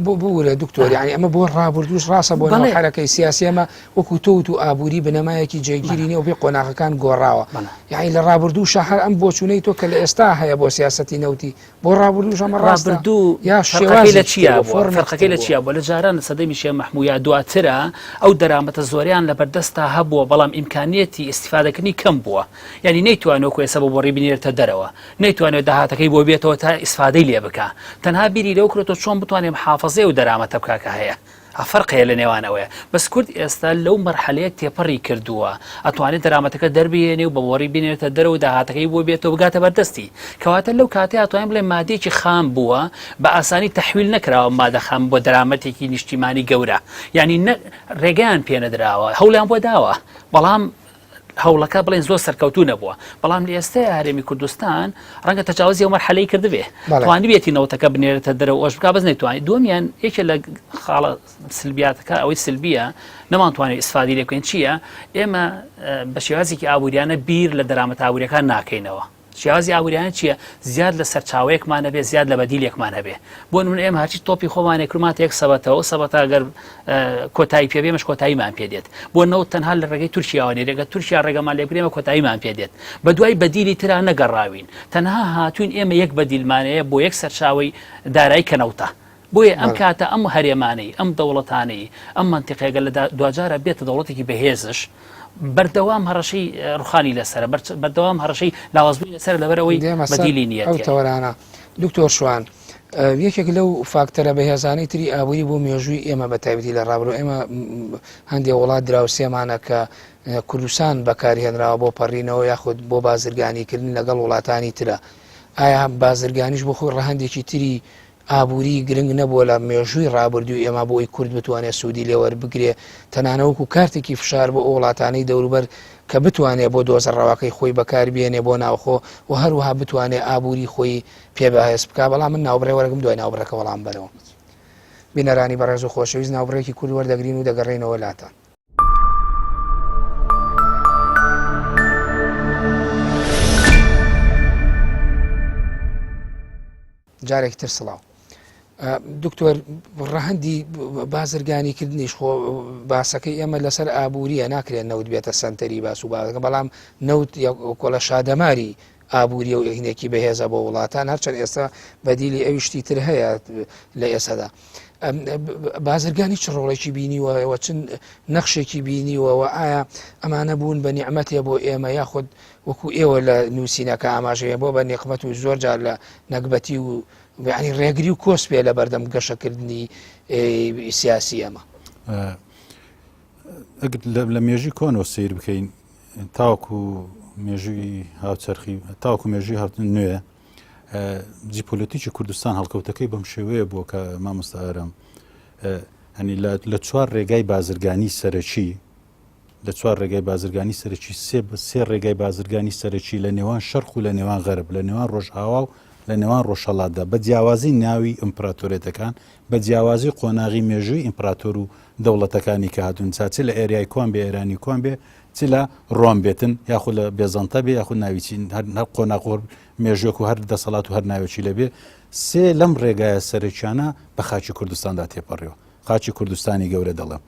بۆ بۆ دکتۆر یعنی ئەمە بۆ ڕابردوش ڕاستە بۆ حرەکەی سیاسی ئەمە وەکو تۆوت و ئابووری بنەمایەکی جێگیری نیە و بێ قۆناغەکان گۆڕاوە یعنی لە ڕابردوو شەهر ئەم بۆچوونەی تۆ کە لە ئێستا هەیە بۆ سیاسەتی نەوتی بۆ ڕابردوش ئەمە ڕابردوو یا شێوازی لە چیە فەرقەکەی لە چیە بۆ لە جاران لە سەدەی میشێ مەحموودیا دواترە ئەو دەرامەتە زۆریان لە بەردەستا هەبووە بەڵام ئیمکانیەتی ئیسیفادەکردنی کەم بووە یعنی نەیتوانێت ئێستا بۆ ڕێ بینێتە دەرەوە نەیتوانێت داهاتەکەی بۆ بێتەوە تا ئیسفادەی لێ بکە تەنها بیری لەو کرێتەوە چۆن بتوانێت محافەزەی و دەرامەتە بکاکە هەیە فەرقەیە لە نێوانەوەیە بەس کورد ئێستا لەو مەرحەلەیە تێپەڕی کردووە ئەتوانێت دەرامەتەکە دەربێنێ و بە وەڕی بینێتە دەرەوە داهاتەکەی بۆ بێتەوە بگاتە بەردەستی کەواتە لەو کاتێ ئەتوانین بڵێ مادێکی خام بووە بە ئاسانی تەحویل نەکراوە مادە خام بۆ دەرامەتێکی نیشتیمانی گەورە یعنی ڕێگەیان پێنەدراوە هەوڵیان بۆ داوە بەڵام هەوڵەکە بڵێن زۆر سەرکەوتو نەبووە بەڵام لە ئێستا هەرێمی کوردستان ڕەنگە تەجاوزی ئەو مەرحەلەی کردبێ توانی بێتی نەوتەکە بنێرێتە دەرەوە ئەوش بکا بەس نەیتوانێت دووەمیان یەکێ لە خاڵە سلبیاتەکە ئەوەی سلبیە نەمانتوانێت ئیسفادی لێ بکەین چییە ئێمە بە شێوازێکی ئابوووریانە بیر لە دەرامەت ئابوووریەکان ناکەینەوە شێوازی ئابوووریانە چییە زیاد لە سەرچاوەیەکمان هەبێ زیاد لە بەدیلێکمان هەبێ بۆ نمونە ئێمە هەرچی تۆپی خۆمانێ کرومات یەک سەبەتەوە سەبەتە ئەگەر کۆتایی پێ بێمەش کۆتاییمان پێ دێت بۆ نەوت تەنها لە ڕێگەی تورکیاوانێ ڕێگە تورکیا ڕێگەمان لێ بگرێمە کۆتاییمان پێ دێت بە دوای بەدیلی ترا نەگەڕاوین تەنها هاتوین ئێمە یەک بەدیلمانەیە بۆ یەک سەرچاوی دارایی کەنەوتە بۆیە ئەم کاتە ئەم هەرێمانەی ئەم دەوڵەتانەی ئەم منتیقەیەگە لە دوجارە بێتە دەوڵەتێکی بەهێزش بەردەوام هەڕەشەی ڕوخانی لەسەر بەردەوام هەڕەشەی لاوازبووی لەسەر لەبەرەوەی بەدیلی نیەت ئەو تەوەرانە دکتۆر شوان یەکێک لەو فاکتەرە بەهێزانەی تری ئابووری بۆ مێژووی ئێمە بە تایبەتی لە ڕابردوو ئێمە هەندێک وڵات دراوسێمانە کە کوردستان بەکاری هێنراوە بۆ پەڕینەوە یاخود بۆ بازرگانیکردن لەگەڵ وڵاتانی ترە ئایا بازرگانیش بۆ خۆی ڕەهەندێکی تری ئابووری گرنگ نەبووە لە مێژووی ڕابردوو ئێمە بۆی کورد بتوانێت سوودی لێوەربگرێ تەنانەوەکو کارتێکی فشار بۆ ئەو وڵاتانەی دەوروبەر کە بتوانێت بۆ دۆزە ڕەواکەی خۆی بەکاربیێنێ بۆ ناوخۆ و هەروەها بتوانێت ئابووری خۆی پێبەهێز بکە بەڵام من ناوبڕێ وەرەگم دوای ناوبڕەکە وەڵام بەرەوە بینەرانی بەڕێز و خۆشەویست ناوبڕێکی کورد وەردەگرین و دەگەڕێنەوە لاتان جارێک تر سڵاو دکتۆر ڕەهەندی بازرگانیکردنیش خۆ باسەکەی ئێمە لەسەر ئابووریە ناکرێت نەوت بێتە سنتەری باس و بازەکە بەڵام نەوت کۆلە شادەماری ئابووری و ئەهینێکی بەهێزە بۆ وڵاتان هەرچەند ئێستا بەدیلی ئەویشتی تر هەیە لە ئێسەدا بازرگانی چ ڕۆڵێکی بینیوەوە چەند نەخشێکی بینیوەوە ئایا ئەمانە بوون بە نیعمەتێ بۆ ئێمە یاخود وەکو ئێوە لە نووسینەکە ئاماژەیە بۆ بە نێقمەت و زۆر جار لە نەکبەتی و ینی ڕێگری و کۆس پێ لە بەردەم گەشەکردنی سیاسی ئەمە لە مێژوی کۆنەوە سیر بکەین تاوەکو مێژووی هاوچەرخی تاوەکو مێژووی هاتن نوێ جیپۆلۆتیکی کوردستان هەڵکەوتەکەی بەم شێوەیە بووە کە مامۆستا ئارام هەنی لە چوار ڕێگای بازرگانی سەرەکی لە چوار ڕێگای بازرگانی سەرەکی سێ ڕێگای بازرگانی سەرەکی لە نێوان شەرق و لە نێوان غەرب لە نێوان ڕۆژئاوا و لە نێوان ڕۆژهەڵاتدا بە جیاوازی ناوی ئیمپراتۆرێتەکان بە جیاوازی قۆناغی مێژووی ئیمپراتۆر و دەوڵەتەکانی کە هاتوون چاچی لە ئێریای کوان بێ ئێرانی کوان بێ چی لە ڕۆم بێتن یاخود لە بێزەنتە بێ یاخود ناویچین هەر قۆناغۆر مێژوەک و هەر دەسەڵات و هەر ناوێکی لەبێ سێ لەم ڕێگایە سەرەکیانە بە خاچی کوردستاندا تێپەڕیەوە خاچی کوردستانی گەورە دەڵێم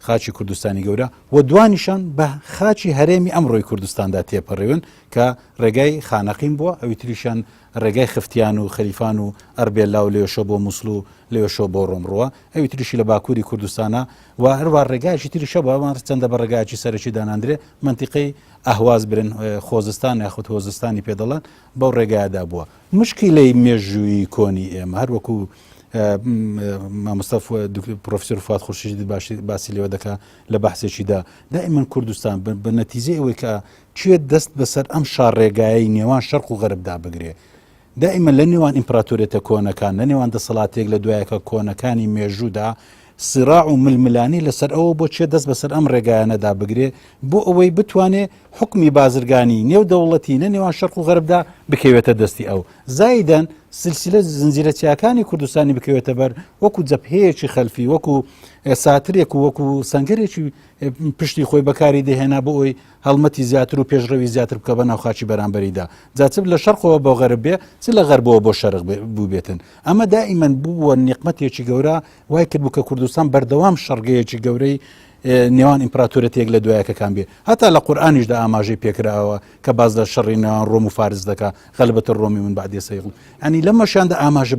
خاچی کوردستانی گەورە و دوانیشان بە خاچی هەرێمی ئەمڕۆی کوردستاندا تێپەڕێون کە ڕێگای خانەقیم بووە ئەوی تریشان ڕێگای خفتیان و خەلیفان و ئەربێلا و لێشۆ بۆ مووسڵ و لێشۆ بۆ ڕۆمڕۆوە ئەوی تریشی لە باکووری کوردستانە و هەروە ڕێگایکی تریشە بەوان چەندە بە ڕێگایکی سەرەکی داناندرێ منتیقەی ئەهواز برن خۆزستان یاخود هۆزستانی پێدەڵان بەو ڕێگایدا بووە مشکیلەی مێژووی کۆنی ئێمە هەروەکو مامۆستا پرۆفسۆر فواد خورشیدی باسی لێوە دەکات لە بەحسێکیدا دائیمەن کوردستان بە نەتیجەی ئەوەی کە کوێ دەست بەسەر ئەم شارڕێگایەی نێوان شەرق و غەربدا بگرێ دائیمە لە نێوان ئیمپراتۆریەتە کۆنەکان لە نێوان دەسەڵاتێک لە دوایەکە کۆنەکانی مێژوودا سراع و ململانی لەسەر ئەوە بۆ چێ دەست بەسەر ئەم ڕێگایانەدا بگرێ بۆ ئەوەی بتوانێ حکمی بازرگانی نێو دەوڵەتی نە نێوان شەرق و غەربدا بکەوێتە دەستی ئەو زایدەن سلسلە زنجیرەچیاکانی کوردستانی بکەوێتە بەر وەکو جەبهەیەکی خەلفی وەکو ساترێک و وەکو سەنگەرێکی پشتی خۆی بەکاری دەهێنا بۆ ئەوی هەڵمەتی زیاتر و پێشڕەوی زیاتر بکە بە ناوخاچی بەرامبەریدا جاچب لە شەرقەوە بۆ غەرب بێ چ لە غەربەوە بۆ شەرق بوو بێتن ئەمە دائیمەن بووە نیقمەتێکی گەورە وای کرد بوو کە کوردستان بەردەوام شەڕگەیەکی گەورەی نێوان ئیمپراتۆرەتێک لە دوایەکەکان بێ هەتا لە قورئانیشدا ئاماژەی پێکراوە کە باز لە شەڕی نێوان ڕۆم و فارس دەکا غەلبەتە ڕۆمی من بعدێ سەیغڵ ئەنی لەم مەشاندا ئاماژە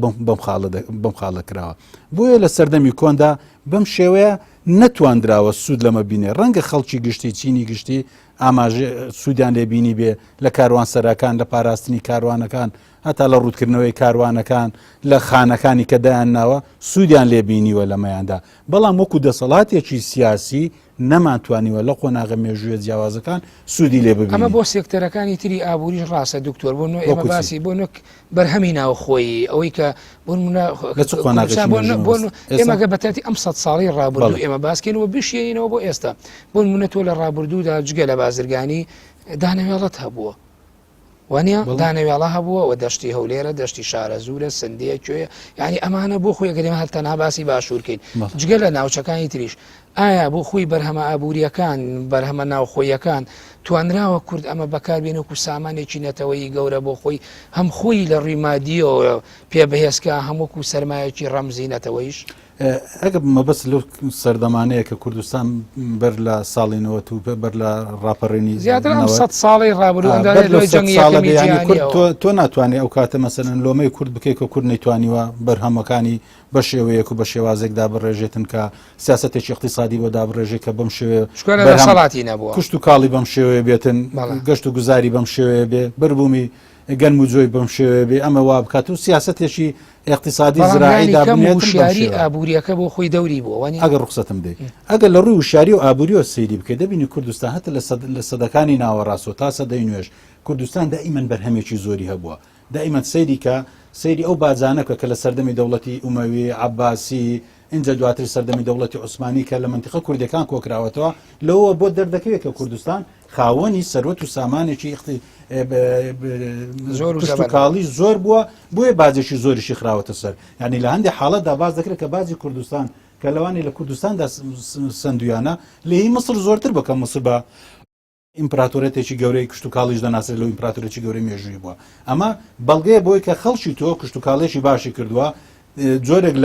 بەم خاڵە کراوە بۆیە لە سەردەمی کۆندا بەم شێوەیە نەتواندراوە سوود لەمە بینێ ڕەنگە خەڵکی گشتی چینی گشتی ئاماژە سوودیان لێبینی بێ لە کاروان سەرەکان لە پاراستنی کاروانەکان هەتا لە ڕوودکردنەوەی کاروانەکان لە خانەکانی کە دایان ناوە سوودیان لێبینیوە لەمەیاندا بەڵام وەکو دەسەڵاتێکی سیاسی نەمانتوانیوە لە قۆناغە مێژوویە جیاوازەکان سوودی لێ ببینی ئەمە بۆ سێکتەرەکانی تری ئابووریش ڕاستە دکتۆر بۆ ئێمە باسی بۆ نوک بەرهەمی ناوخۆی ئەوەی کە ئێمەگە بەتاتی ئەم 100 ساڵی ڕابردوو ئێمە باسکەینەوە بشێنەوە بۆ ئێستا بۆ نمونە تۆ لە ڕابردوودا جگە لە بازرگانی دانەوێڵەت هەبووە وانە دانەوێڵە هەبووە و دەشتی هەولێرە دەشتی شارە زورە سندەیە کوێە یعنی ئەمانە بۆ خۆی گەرێمە هەڵتەنها باسی باشوورکەین جگە لە ناوچەکانی تریش ئایا بۆ خۆی بەرهەمە ئابوووریەکان بەرهەمە ناوخۆیەکان توانراوە کورد ئەمە بەکاربێنەوەکو سامانێکی نەتەوەی گەورە بۆ خۆی هەم خۆی لە ڕیمادیەوە پێ بەهێزکە هەمووکو سەرمایەکی ڕەمزی نەتەوەیش ئەگە مەبەست لەو سەردەمانەیە کە کوردستان بەر لە ساڵی 90 و بەر لە ڕاپەڕێنی زیاتر 100 ساڵی ڕابردوو تۆ ناتوانێت ئەو کاتە مەسەرەن لۆمەی کورد بکەیت کە کورد نەیتوانیوە بەرهەمەکانی بە شێوەیەک و بە شێوازێکدا بڕێژێتن کە سیاسەتێکی اقتصادی بۆ دابڕێژێت کە بەم شێوێ سەڵاتی نەبووە کوشت و کاڵی بەم شێوەیە بێتن گەشت و گوزاری بەم شێوەیە بێ بەربوومی گەنم و جۆی بەم شێوەیە بێ ئەمە وا بکات و سیاسەتێکی اقتصادی زراعی دابنێتشاری ئابوووریەکە بۆ خۆی دەوری بووە ئەگەر ڕخسەتم دێ ئەگەر لە ڕووی وشاری و ئابوووریەوە سەیری بکە دەبینی کوردستان هەتا لە سەدەکانی ناوەڕاستەوە تا سەدەی نوێژ کوردستان دائیمەن بەرهەمێکی زۆری هەبووە دائیمەن سەیری کە سەیری ئەو بازانەکە کە لە سەردەمی دەوڵەتی ئومەوی عەباسی اینجا دواتر سەردەمی دەوڵەتی عوسمانی کە لە منتیقە کوردەکان کۆکراوەتەوە لەوە بۆ دەردەکەوێت کە کوردستان خاوەنی سەرۆت و سامانێکی کاڵی زۆر بووە بۆیە بازێکی زۆریشی خراوەتە سەر یعنی لە هەندێک حاڵەتدا باز دەکرێت کە بازی کوردستان کە لەوانی لە کوردستاندا سندویانە لێی مەسر زۆرتر بکە مەسر بە ئیمپراتۆرەتێکی گەورەی کشت و کاڵیش دەناسێت لەو ئیمپراتۆرێکی گەورەی مێژووی بووە ئەمە بەڵگەیە بۆی کە خەڵکی تۆ کشت و کاڵێکی باشی کردووە جۆرێک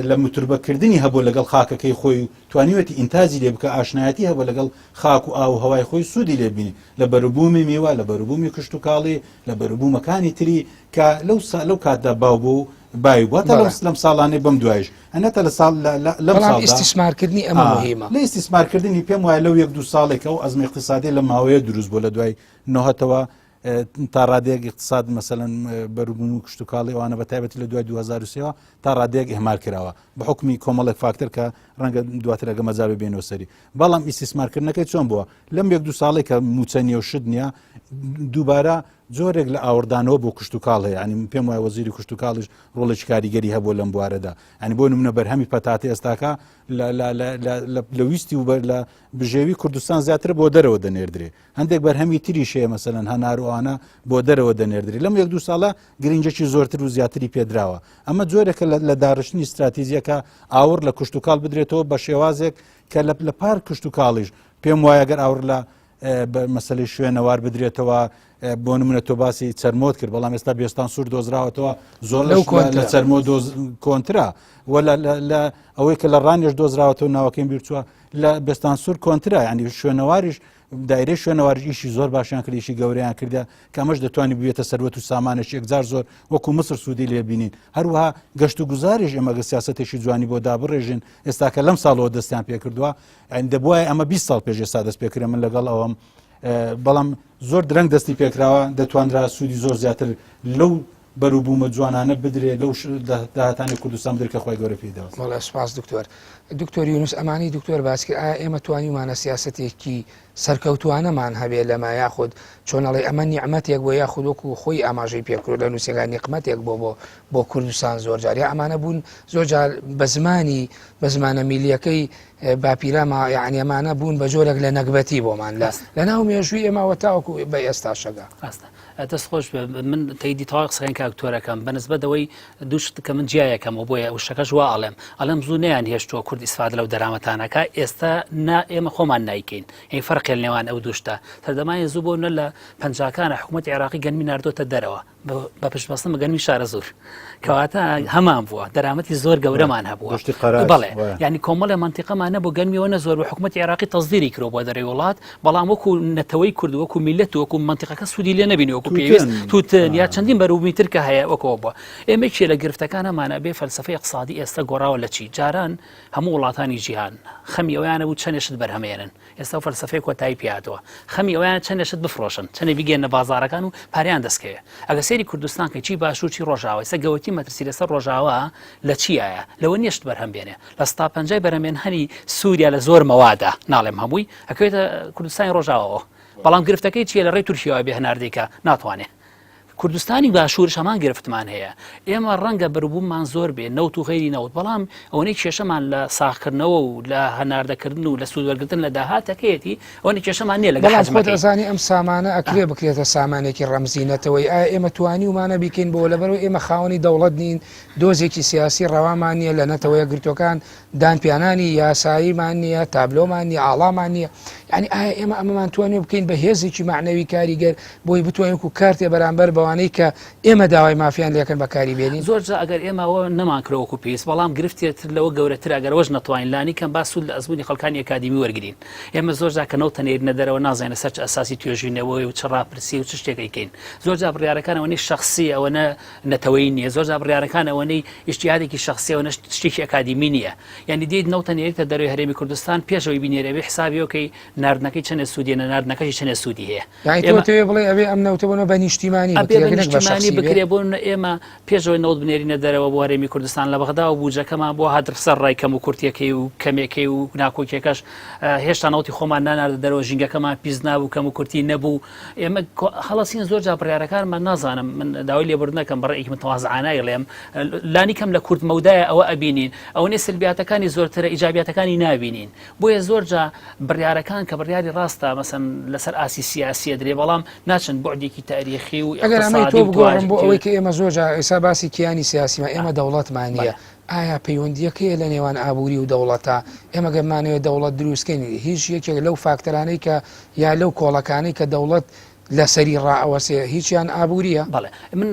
لە متربەکردنی هەبوو لەگەڵ خاکەکەی خۆی توانیوەتی ئینتازی لێ بکە ئاشنایەتی هەبوو لەگەڵ خاک و ئاو هەوای خۆی سوودی لێبینی لە بەروبوومی میوە لە بەروبوومی کشت و کاڵی لە بەروبوومەکانی تری کە لەو کاتدا باو بوو بای واتە لەم ساڵانەی بەم دوایش ئەنەتە لە ساڵ لەم ئیستیسمارکردنی ئەمە مهمە لە ئیستیسمارکردنی پێم وایە لەو 1-2 ساڵێکە و ئەزمە اقتصادی لە ماوەیە دروست بۆ لە دوای نۆهەتەوە تا ڕادەیەک اقتصاد مەسەلەن بەروبوون و کشت و کاڵی ئەوانە بەتایبەتی لە دوای 2023 تا ڕادەیەک ئێمال کراوە بە حکمی کۆمەڵێک فاکتەر کە ڕەنگە دواتر ئەگە مەجابێ بێنەوە سەری بەڵام ئیستیسمارکردنەکەی چۆن بووە لەم 1-2 ساڵێک کە موچە نیە و شت نییە دووبارە جۆرێک لە ئاوردانەوە بۆ کشت و کاڵ هەیە ینی پێم وایە وەزیری کشت و کاڵیش ڕۆڵێکی کاریگەری هەبوو لەم بوارەدا ینی بۆ نمونە بەرهەمی پەتاتی ئێستاکە لە ویستی و لە بژێوی کوردستان زیاتر بۆ دەرەوە دەنێردرێ هەندێک بەرهەمی تریشەیە مەسەلەن هەناروانە بۆ دەرەوە دەنێردرێ لەم 1-2 ساڵە گرنگجێکی زۆرتر و زیاتری پێدراوە ئەمە جۆرێکە لە داڕشتنی استراتیزیەکە ئاور لە کشت و کاڵ بدرێتەوە بە شێوازێک کە لە پار کشت و کاڵیش پێم وایە گەر ئاور لە مەسلەی شوێنەوار بدرێتەوە بۆ نمونە تۆ باسی چەرمۆت کرد بەڵام ئێستا بێستان سوور دۆزراوەتەوە زۆر لە چەرمۆ کۆنترا لە ئەوەی کە لە ڕانیش دۆزراوەتەوە ناوەکەیم بیرچووە لە بێستان سوور کۆنترا ینی شوێنەواریش دایرەی شوێنەواری ئیشی زۆر باشیان کردیشی گەورەیان کردە کە ئەمەش دەتوانانی بێتە سەروەت و سامانێکی یەکجار زۆر وەکو مسر سوودی لێبینین هەروەها گەشت و گوزاریش ئەمەگە سیاسەتێکی جوانی بۆ دابڕێژین ئێستا کە لەم ساڵەوە دەستیان پێ کردووە دەبواە ئەمە 20 ساڵ پێش ئێستا دەست پێکرێ من لەگەڵ ئەوەم بەڵام زۆر درەنگ دەستی پێکراوە دەتوانرا سوودی زۆر زیاتر بەروبوومە جوانانە بدرێت لەو داهاتانی کوردستان بدرێت کە خۆی گەورە پێداوە. وڵا سپاس دکتۆر یونس ئەمانی دکتۆر باس کرد ئایا ئێمە توانیمانە سیاسەتێکی سەرکەوتوانەمان هەبێ لەما یاخود چۆنەڵێ ئەمە نیعمەتێک بۆ یاخود وەکو خۆی ئاماژەی پێکرۆ لە نووسێگان نیقمەتێک بۆ کوردستان زۆر جار یا ئەمانە بوون زۆر جار بە زمانە میلیەکەی باپیرامە یعنی ئەمانە بوون بە جۆرێک لە نەکبەتی بۆمان لە ناو مێژووی ئێمەوە تاوەکو بە ئێستا شەگا. دەست خۆش من تەیدی تاوا قسەکەن کاکتۆرەکەم بەنسبەت ئەوەی دووشت کە من جیایەکەمەوە بۆیە وشەکەش وا ئەڵێم زوو نەیان هێشتووە کورد ئیسفاد لەو دەرامەتانەکە ئێستا ئێمە خۆمان نایکەین هی فەرقێن لێوان ئەو دووشتە سەردەمای زوو بۆ نە لە پەنجاکانە حکوومەتی عێراقی گەنمی ناردۆتە دەرەوە بە پشتبەستن بە گەنمی شارە زۆر کەواتە هەمان بووە دەرامەتی زۆر گەورەمان هەبووە بەڵێ ینی کۆمەڵە منتیقەمانە بۆ گەنمیەوە نەزۆر بە حکوومەتی عێراقی تەزدیری کرۆ بۆ دەرەوەی وڵات بەڵام وەکو نەتەوەی کورد وەکو میلەت وەکو منتیقەکە سوودی لێ نەبینی وەکو پێویست توتن یا چەندین بەروبمیتر کە هەیە وەکەوە بووە ئێمە کێ لە گرفتەکانەمانە بێ فەلسفەی اقتصادی ئێستا گۆڕاوە لە چی جاران هەموو وڵاتانی جیهان خەمی ئەویانە بوو چەندێشت بەرهەمێنن ئێستا فەلسفەی کۆتایی پیاتەوە خەمی ئەویان چەندێشت بفرۆشن چەندێ بیگەنە بازارەکان و پاریان دەستکەوێ ئەگە سێری کوردستان کە چی باشوور چی ڕۆژاوە ئێستا گەوەتی مەترسی لەسەر ڕۆژاوە لە چیایە لەوە نیشت بەرهەم بێنێ لە ستا پەنجای بەرهەمێنهەنی سووریا لە زۆر مەوادا ناڵێم هەمووی ئەکەوێتە کوردستانی ڕۆژاوەوە بەڵام گرفتەکەی چیە لە ڕێی تورکیەوە بێ هەناردێکە ناتوانێت کوردستانی باشوورش هەمان گرفتمان هەیە ئێمە ڕەنگە بەروبووممان زۆر بێ نەوت و غەیری نەوت بەڵام ئەوەی کێشەمان لە ساختکردنەوە و لە هەناردەکردن و لە سوودوەرگرتن لە داهاتەکەیەتی ئەوەی کێشەمان نییە لەگەڵ خۆت ئەزانی ئەم سامانە ئەکرێ بکرێتە سامانێکی ڕەمزینەتەوەی ئایا ئێمە توانی ومانە بیکەین بۆ لەبەرەوە ئێمە خاوەنی دەوڵەت نین دۆزێکی سیاسی ڕەوامان نیە لە نەتەوەیە گرتوەکان دانپیانانی یاساییمان نییە تابلۆمان نیە ئاڵامان نییە یعنی ئایا ئێمە ئەمەمان توانێ بکەین بە هێزێکی معنەوی کاریگەر بۆی بتوانین و کارتێ بەرامبەر بەوانەی کە ئێمە داوای مافیان لێکن بەکاری بێنین زۆر جا ئەگەر ئێمەوە نەمان کرەوەکو پێویست بەڵام گرفتێتتر لەوە گەورەتر ئەگەر وەش نەتوانین لانی کەم باسوود لە ئەزمموی خەڵکانی ئەکادمی وەرگین ئێمە زۆر جا کە نەوتە نێرنە دەرەوە نازانێت سەر ئەساسی توێژینەوەی و چ ڕاپرسی و چ شتێکیکەین زۆر جا بڕیارەکان ئەوەی شخصی ئەوە نەتەوەی نییە زۆر جا بڕیارەکان ئەوەی ئیشتیادێکی شخصی ئەوە شتێکی ئەکادمی نییە یعنی دیت نەوتە نێریتە دەروی هەرێمی کوردستان پێشەوەی بینێرەوێ حسابیەوەکەی ناردنەکەی چەند سوودیە ناردنەکەی چەند سوودی هەیە بڵێ ئەوێ ئەم نەوتەبوونە بە نیشتیمانی بکرێ بۆن ئێمە پێشەوەی نەوت بنێرینە دەرەوە بۆ هەرێمی کوردستان لە بەغدا و بوجەکەمان بۆ هاترسەر ڕای کەم و کورتەکەی و کەمێکەی و ناکۆکێکەش هێشتا نەوتی خۆمان ناناردە دەرەوە ژینگەکەمان پیس نابوو کەم و کورتی نەبوو ئێمە هەڵەسین زۆر جا بڕیارەکانمان نازانم من داوای لێبوردنەکەم بەڕێیەکی متەوازعانای لێم لانی کەم لە کورد مەودایە ئەوە ئەبینین ئەو نێ سلبیاتەکانی زۆرترە ئیجابیاتەکانی نابینین بۆیە زۆر جا بڕیارەکان کە بڕیاری ڕاستە مەسەن لەسەر ئاسی سیاسیە درێ بەڵام ناچن بۆعدێکی تاریخی و بۆ ئەوەی کە ئێمە زۆر ئێستا باسی کیانی سیاسیمە ئێمە دەوڵەتمان نییە ئایا پەیوەندیەکەیە لە نێوان ئابووری و دەوڵەتە ئێمە گەمانەوە دەوڵەت دروستکەین هیچ یەکێک لەو فاکتەرانەی کە یا لەو کۆڵەکانەی کە دەوڵەت لەسەری ڕائەوەسێ هیچیان ئابووریە بەڵێ من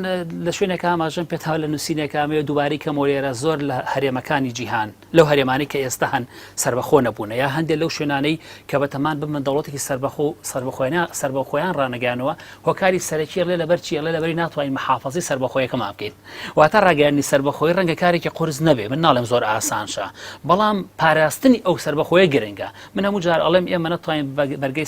لە شوێنێک ئاماژەم پێتاوە لە نووسینێکامەوە دووباری کە مۆلێرە زۆر لە هەرێمەکانی جیهان لەو هەرێمانی کە ئێستا هەن سربەخۆ نەبوونە یا هەندێک لەو شوێنانەی کە بەتەمان بمن دەوڵەتێکی سربەخۆیان ڕانەگەانەوە هۆکاری سەرەکی لێ لەبەر چی لێ لەبەری ناتوانین محافظی سربەخۆیەکەمان بکەین واتە ڕاگەیاندنی سربەخۆی ڕەنگە کارێکی قورس نەبێ من ناڵێم زۆر ئاسانشە بەڵام پاراستنی ئەو سربەخۆیە گرنگە من هەموو جار ئەڵێم ئێمە نەتوانین بەرگەی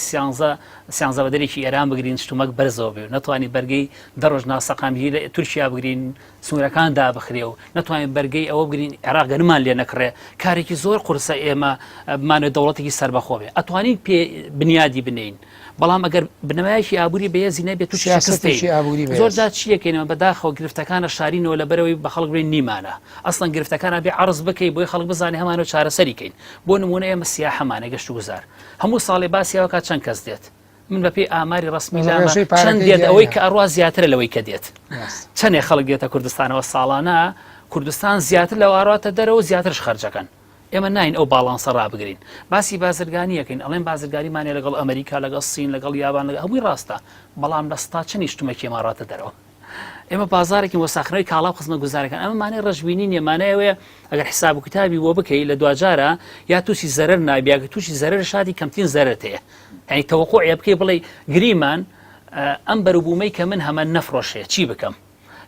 سیانزە بەدەرێکی ئێران بگرین شتومەک بەرزەوە بێ نەتوانانی بەرگەی دەڕۆژ ناسەقامی لە تورکیا بگرین سوورەکان دابخرێ و نەتوانین بەرگەی ئەوە بگرین عێراق گەنمان لێ نەکڕێ کارێکی زۆر قورسە ئێمە بمانێت دەوڵەتێکی سربەخۆ بێ ئەتوانین پێ بنیادی بنین بەڵام ئەگەر بنەمایەکی ئابووری بەهێزی نەبێت تووشی زۆر جات چیەکەینەوە بەداخەوە گرفتەکانە شارینەوە لەبەرەوەی بە خەڵک بڵێن نیمانە ئەسڵەن گرفتەکانە بێ عەرز بکەی بۆی خەڵک بزانێ هەمانەوە چارەسەریکەین بۆ نمونە ئێمە سیاحەمانە گەشت و گوزار هەموو ساڵێ باسیەوەکە چەند کەس دێت من بە پێی ئاماری ڕسمی چەند دێت ئەوەی کە ئەڕوا زیاترە لەوەی کە دێت چەندێ خەڵک دێتە کوردستانەوە ساڵانە کوردستان زیاتر لەو ئاڕاتە دەرەوە زیاترش خەرجەکەن ئێمە ناین ئەو باڵانسە ڕابگرین باسی بازرگانیەکەین ئەڵێن بازرگاریمانێ لەگەڵ ئەمریکا لەگەڵ سین لەگەڵ یابان لەگەڵ هەمووی ڕاستە بەڵام لە ستا چەندی شتومەکی ئێماڕاتە دەرەوە ئێمە بازارێکی وەساخنەوەی کاڵا خزمە گوزارەکان ئەمە مانای ڕژبینی نیێمانەیەوەیە ئەگەر حساب و کتابی بۆ بکەی لە دوجارە یا تووسی زەرەر نابیاگە تووشی زەرەر شادی کەمترین زەرەر هەیە یعنی تەوەقوعی بکەی بڵێ گریمان ئەم بەروبوومەی کە من هەمە نەفرۆشێ چی بکەم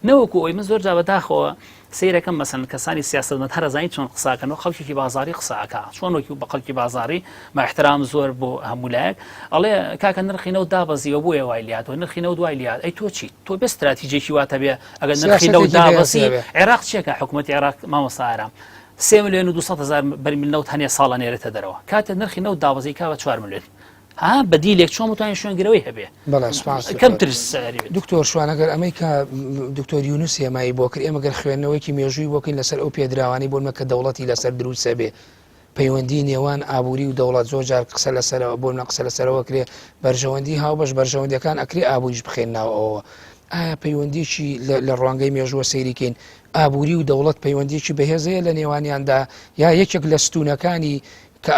نەوەکو ئەوی من زۆر جا بەداخەوە سیرەکەم مەسەن کەسانی سیاستمەد هەرزانانی چۆن قساکەنەوە خەڵکی بازاری قساکە چۆنۆکی بە خەڵکی بازاری ما احترام زۆر بۆ هەمولایەک ئەڵێ کاکە نرخینەوە دابەزیەوە بۆ وایلیات و نرخینەوە دوایلیات ئەی تۆ چی تۆ بە استراتیژێکی واتە بێ ئەگەر نرخینەوە دابەزی عێراق چێکە حکوومەتی عێراق مامۆستا 3 ملیۆن و 200,000 بەرمیل نەوت هەنێ ساڵە نێرێتە دەرەوە کاتە نرخینەوە دابەزی کا بە 4 ملیۆن ها بەدیلێک چۆن متوانین شوێنگرەوەی هەبێ کەم ترس دکتۆر شوانەگەر ئەمەی کە دکتۆر یونوس هێمایی بۆ کرد ئێمە گەر خوێندنەوەیکی مێژووی بۆکەین لەسەر ئەو پێدراوانی بۆنمە کە دەوڵەتی لەسەر دروستە بێ پەیوەندی نێوان ئابووری و دەوڵەت زۆر جار قسە لەسەرەوە بۆ قسە لەسەرەوە کرێ بەرژەوەندی هاوبەش بەرژەوەندەکان ئەکرێ ئابووریش بخێنناوەوە ئایا پەیوەندیکی لە ڕوانگەی مێژووە سەیریکەین ئابووری و دەوڵەت پەیوەندیکی بەهێزەیە لە نێوانیاندا یا یەکێک لە ستونەکانی کە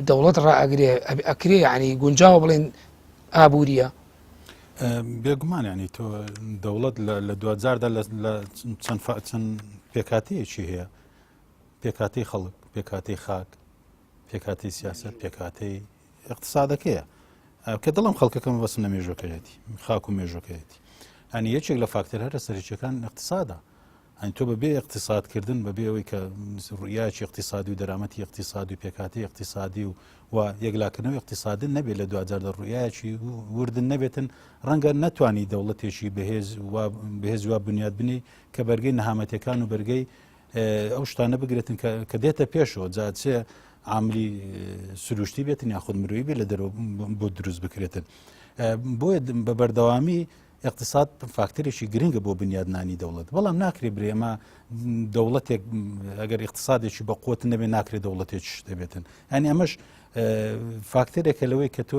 دەوڵەت ڕائەگرێ ئەکرێ ینی گونجاوە بڵێن ئابووریە بێگومان ینی تۆ دەوڵەت لە 2000دا لە چەند پێکاتەیەکی هەیە پێکاتی خەڵک پێکاتی خاک پێکاتی سیاست پێکاتی اقتصادەکەیە کە دڵم خەڵکەکەم بەسم لە مێژۆکەیەتی خاک و مێژۆکەیەتی ئەنی یەکێک لە فاکتەر هەرە سەرچەکان اقتصادا ئەین تۆ بەبێ اقتصادکردن بەبێ ئەوەی کە ڕویاکی اقتصادی و دەرامەتی اقتصادی و پێکاتی اقتصادی و یەکلاکردنەوەی اقتصادن نەبێت لە 2000 ڕویاکی وردن نەبێتن ڕەنگە نەتوانی دەوڵەتێکی بەهێز وا بنیاد بنی کە بەرگەی نەهامەتەکان و بەرگەی ئەو شتانە بگرێتن کە دێتە پێشەوە جاچێ عاملی سروشتی بێتن یاخود مرۆیی بێت لە دەرەوە بۆ دروست بکرێتن بۆیە بە بەردەوامی اقتصاد فاکتەرێکی گرنگە بۆ بنیادنانی دەوڵەت بەڵام ناکرێ برێمە دەوڵەتێک ئەگەر اقتصادێکی بە قوت نەبێ ناکرێت دەوڵەتێک دەبێتن ئەنی ئەمەش فاکتەرێکە لەوەی کە تۆ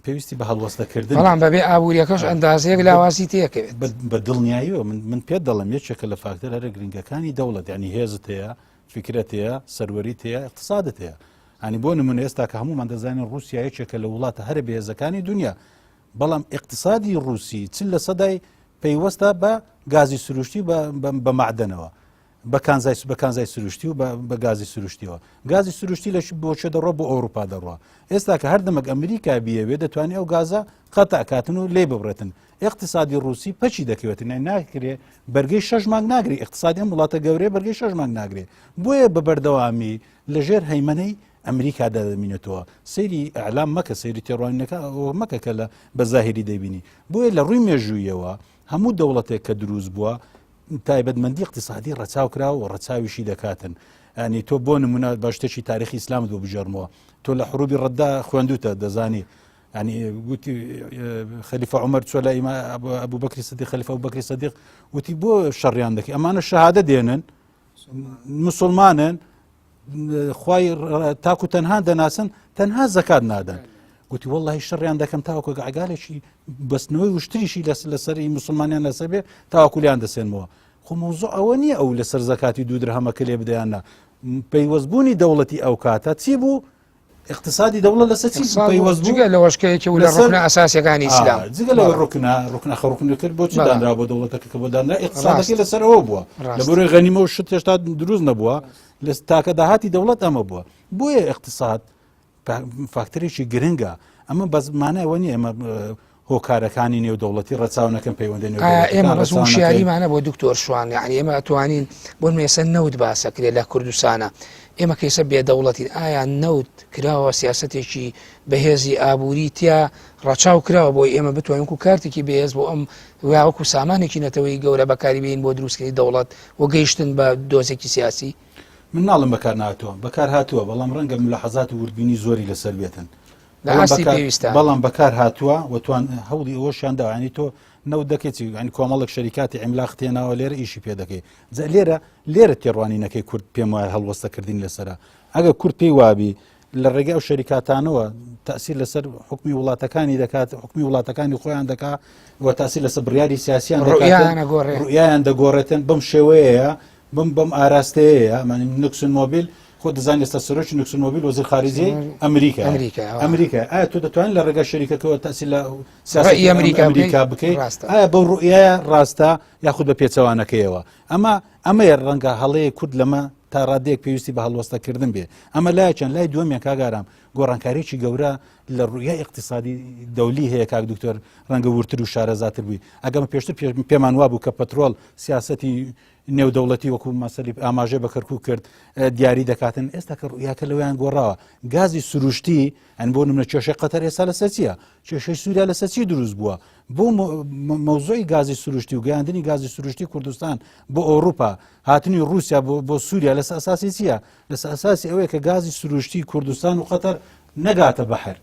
پێویستی بە هەڵوەستەکردن بەڵام بەبێ ئابوووریەکەش ئەندازەیەک لاوازی تێکەوێت بە دڵنیاییەوە من پێ دەڵم یەکێکە لە فاکتەر هەرە گرنگەکانی دەوڵەت ینی هێزت هەیە فکرەت هەیە سەروەریت هەیە اقتصادت هەیە ئەنی بۆ نمونە ئێستا کە هەمومان دەزانین رووسیا یەکێکە لە وڵاتە هەرە بەهێزەکانی دنیا بەڵام اقتصادی رووسی چ لە سەدای پەیوەستە بە گازی سروشتی بە معدنەوە بە کانزای سروشتی و بە گازی سروشتیەوە گازی سروشتی لە بۆچە دەڕۆ بۆ ئەوروپا دەڕوە ئێستا کە هەردەمەک ئەمریکا بیەوێ دەتوانێت ئەو گازە قەتەکاتن و لێ ببڕێتن اقتصادی رووسی پەچی دەکەوێتن ناکرێ بەرگەی 6 مانگ ناگری اقتصادی ئەم وڵاتە گەورەیە بەرگەی 6 مانگ ناگرێ بۆیە بە بەردەوامی لەژێر هەیمەنەی ئەمریکادا دەمینێتەوە سەیری ئەعلام مەکە سەیری تێڕوانینەکە مەکە کە لە بەزاهری دەبینی بۆیە لە ڕووی مێژوویەوە هەموو دەوڵەتێک کە دروست بووە تایبەتمەندی اقتصادی ڕەچاو کراوە و ڕەچاویشی دەکاتن ئەنی تۆ بۆ نمونە باشتێکی تاریخی ئیسلامت بۆ بژێرمەوە تۆ لە حروبی ڕەدا خوێندوتە دەزانی ینی گوتی خەلیفە عومەر چۆ لە ئەبوو بەکری سەدیق خەلیفە ئەبوو بەکری سەدیق وتی بۆ شەڕیان دەکەی ئەمانە شەهادە دێنن موسڵمانن خوای تاکو تەنها دەناسن تەنها زەکات نادەن گوتی وەڵڵاهی شەڕیان دەکەم تاوەکو ئەگالێکی بەستنەوەی وشتریشی لەسەری موسڵمانیان لەسەر بێ تاوەکو لیان دەسێنمەوە خۆ مەوزوع ئەوە نییە ئەو لەسەر زەکاتی 2 درهەمەکە لێ بدەیاننا پەیوەستبوونی دەوڵەتی ئەو کاتە چی بوو اقتصادی دەوڵەت لەسەر چی پەیوەستبوو لە وەشکەیەکی و لە ڕوکنە ئەساسیەکانی ئیسلام جگە لە ڕوکنە خەڕوکنە کرد بۆچی دانرا بۆ دەوڵەتەکە کە بۆ دانرا اقتصادەکەی لەسەرەوە بووە لە بۆرەی غەنیمە و شت هێشتا دروست نەبووە لە تاکە داهاتی دەوڵەت ئەمە بووە بۆیە اقتصاد فاکتەرێکی گرنگە ئەمە بەزمانەوە نیە ئەمە هۆکارەکانی نێو دەوڵەتی ڕەچاونەکەم پەیوەندی ئێمە بەس وشیاریمانە بۆ دکتۆر شوان یعنی ئێمە ئەتوانین بۆ مێسە نەوت باسەکرێ لە کوردستانە ئێمە کەیسە بێدەوڵەتی ئایا نەوت کراوە سیاسەتێکی بەهێزی ئابووری تیا ڕەچاو کراوە بۆی ئێمە بتوانین و کارتێکی بەهێز بۆ ئەم وەکو سامانێکی نەتەوەی گەورە بەکاری بین بۆ دروستکردنی دەوڵەت و گەیشتن بە دۆزێکی سیاسی من ناڵم بەکار ناتوە بەکار هاتووە بەڵام ڕەنگە ملاحەزات و وردبینی زۆری لەسەر بێتن بەڵام بەکار هاتووە وتوان هەوڵی ئەوەشیان داوانی تۆ نەوت دەکەیت ینی کۆمەڵک شەریکاتی عیملاق تێناوە لێرە ئیشی پێ دەکەی لێرە تێڕوانینەکەی کورد پێم وایە هەڵوەستەکردین لەسەرە ئەگە کورد پێی وابی لە ڕێگای ئەو شەریکاتانەوە تاثیر لەسەر حکمی وڵاتەکانی دەکات حکمی وڵاتەکانی خۆیان دەکات و تاثیر لەسەر بڕیاری سیاسیان ڕوئیان دەگۆڕێتن بەم شێوەیە بەم ئاراستەیە نکسن مۆبیل خۆ دەزانێت ئێستا سەرۆکی نکسن مۆبیل وەزیر خارجی ئەمریکا ئایا تۆ دەتوانین لە ڕێگای شەریکەکەەوە تاثیر لە سیاسی ئەمریکا بکەیت ئایا بەو ڕوئیە ڕاستە یاخود بە پێچەوانەکەیەوە ئەمەیە ڕەنگە هەڵەیە کورد لەمە تا ڕادەیەک پێویستی بە هەڵوەستەکردن بێ ئەمە لایەن لای دووەمیان کاگارام گۆڕانکاریی گەورە لە ڕوویای اقتصادی دەولی هەیە کاک دکتۆر ڕەنگە ورتر و شارەزاتر بووی ئەگەمە پێشتر پێمان وابوو کە پەترۆڵ سیاسەتی نێودەوڵەتی وەکو مەسەلی ئاماژە بە کەرکوو کرد دیاری دەکاتن ئێستا کە ڕوویاکە لەویان گۆڕاوە گازی سروشتی ئەن بۆ نمونە کێشەی قەتەر ئێستا لەسەر چییە کێشەی سووریا لەسەر چی دروست بووە بۆ مەوزۆی گازی سروشتی و گەیاندنی گازی سروشتی کوردستان بۆ ئەوروپا هاتنی رووسیا بۆ سووریا لەسەر ئەساسی چییە لەسەر ئەساسی ئەوەیە کە گازی سروشتی کوردستان و قەتەر نەگاتە بەحر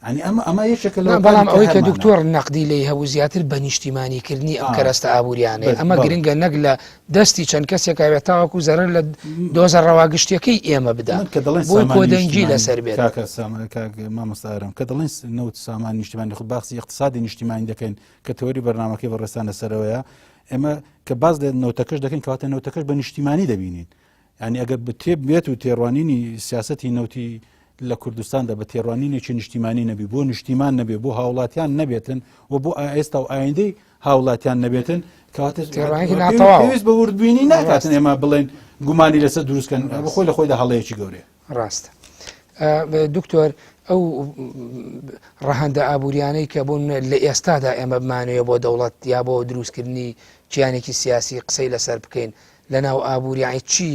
ینی ئەمە یەکێکە لەوە بەڵام ئەوەی کە دکتۆر نەقدی لێ هەبوو زیاتر بە نیشتیمانیکردنی ئەم کەرەستە ئابوووریانەیە ئەمە گرنگە نەک لە دەستی چەند کەسێک ئاوێت تاوەکو زەرەر لە دۆزە ڕەواگشتیەکەی ئێمە بدات بۆی کۆدەنگی لەسەر بێت مامۆستارم کە دەڵێن نەوت سامان نیشتیمانی خود باخسی اقتصادی نیشتیمانی دەکەین کە تەوەری بەرنامەکەی بەڕێستان لەسەرەوەیە ئێمە کە باز لە نەوتەکەش دەکەین کەواتە نەوتەکەش بە نیشتیمانی دەبینین ینی ئەگەر بتێب بێت و تێڕوانینی سیاسەتی نەوتی لە کوردستاندا بە تێڕوانینێکی نیشتیمانی نەبی بۆ نیشتیمان نەبێ بۆ هاوڵاتیان نەبێتن و بۆ ئێستا و ئایندەی هاوڵاتیان نەبێتن کەواتەویست بە وردبوونی ناکاتن ئێمە بڵێن گومانی لەسەر دروستکەن بخۆی لە خۆیدا هەڵەیەکی گەورەیە ڕاستە دکتۆر ئەو ڕەهەندە ئابوووریانەی کە بوون لە ئێستادا ئێمە بمانوێت بۆ دەوڵەت یا بۆ دروستکردنی چیانێکی سیاسی قسەی لەسەر بکەین لە ناو ئابوووریانی چی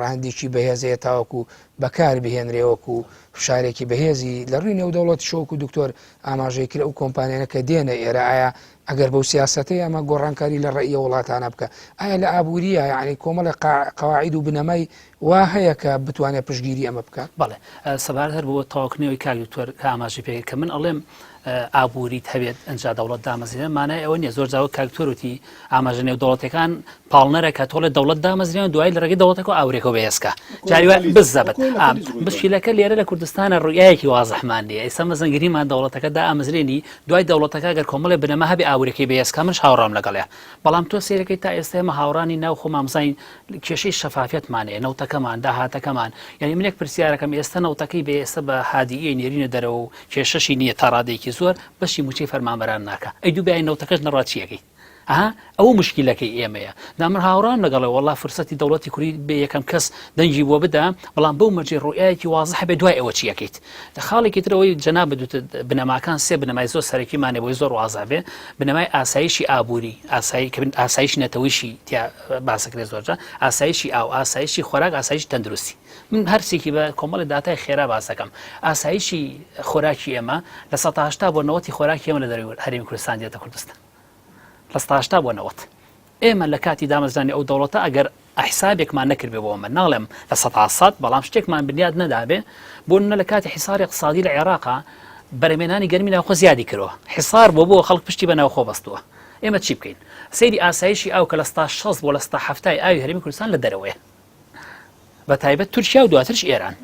ڕاندێکی بەهێزەیە تاوەکو بەکار بهێنرێوەکو شارێکی بەهێزی لە ڕووی نێودەوڵەتی شۆکو دکتۆر ئاماژەی کرد ئەو کۆمپانیانە کە دێنە ئێرە ئایا ئەگەر بەو سیاسەتەی ئەمە گۆڕانکاری لە ڕێی وڵاتانە بکە ئایا لە ئابوووریە یعنی کۆمەڵی قەواعید و بنەمای وا هەیە کە بتوانێت پشتگیری ئەمە بکات بەڵێ سەبار هەر بۆ تاواکننەوەی کاک دکتۆر کە ئاماژەی پێ کە من ئەڵێم ئابووریت هەبێت ئەنج دەوڵەت دامەزرێن مانای ئەوە نیە زۆر جاوە کاکتۆروتی ئاماژە نێودەوڵەتەکان پاڵنەرە کە تۆڵێ دەوڵەت دامەزرێن دوای لە ڕێگەی دەوڵەتەکە ئاورێکەوە بەهێزکە جاریوە بزەبێت بشیلەکە لێرە لە کوردستانە ڕویایەکی وازەحمان دیە ئێستا مەزەنگریمان دەوڵەتەکە دا ئامەزرێنی دوای دەوڵەتەکە گەر کۆمەڵێ بنەمە هەبێ ئاورێکی بەهێزکە منش هاوڕام لەگەڵێ بەڵام تۆ سیرەکەی تا ئێستا ئێمە هاوڕانی ناو خۆمان بزانین کێشەی شەفافیەتمانەیە نەوتەکەمان داهاتەکەمان یعنی من یەک پرسیارەکەم ئێستا نەوتەکەی بێ ئێستا بە هادیە نێرینە دەرەوە و کێشەشی نییە تا ڕادێکی زۆر بەشی موچەی فەرمانبەران ناکە ئەی دوو بیان نەوتەکەش نەڕاتچیەکەی ئەوە مشکلەکەی ئێمەیە نامر هاوڕان لەگەڵێ وڵا فرسەتی دەوڵەتی کوردی بێ یەکەم کەس دەنجی بۆ بدا بەڵام بەو مەرجێ ڕوئایەکی وازە هەبێ دوای ئەوە چیەکەیت خاڵێکی ترەوەی جەناب بدوتە بنەماکان سێ بنەمای زۆر سەرەکیمانێ بۆی زۆر وازە بێ بنەمای ئاسایشی ئابووری ئاسایش نەتەوەیشی باسەکرێت زۆرجە ئاسایشی ئاو ئاسایشی خۆراک ئاسایش تەندروستی من هەرسێکی بە کۆمەڵی داتای خێرا باسەکەم ئاسایشی خۆراکی ئێمە لە 1970 بۆ 90 خۆراکی ئێمە لە دەروی هەرێمی کوردستان دێتە کوردستان لە 1970 بۆ 90 ئێمە لە کاتی دامەزرانی ئەو دەوڵەتە ئەگەر ئەحسابێکمان نەکردێ بۆمە ناڵێم لە 1970 بەڵام شتێکمان بنیاد نەدابێ بۆ نە لە کاتی حیساری اقتصادی لە عێراقا بەرەمێنانی گەرمی ناوخۆ زیادی کردەوە حیسار بۆ خەڵک پشتی بە ناوخۆ بەستووە ئێمە چی بکەین سەیری ئاسایشی ئاو کە لە 1960 بۆ لە 1970 ئاوی هەرێمی کوردستان لە دەرەوەیە بە تایبەت تورکیا و دواترش ئێران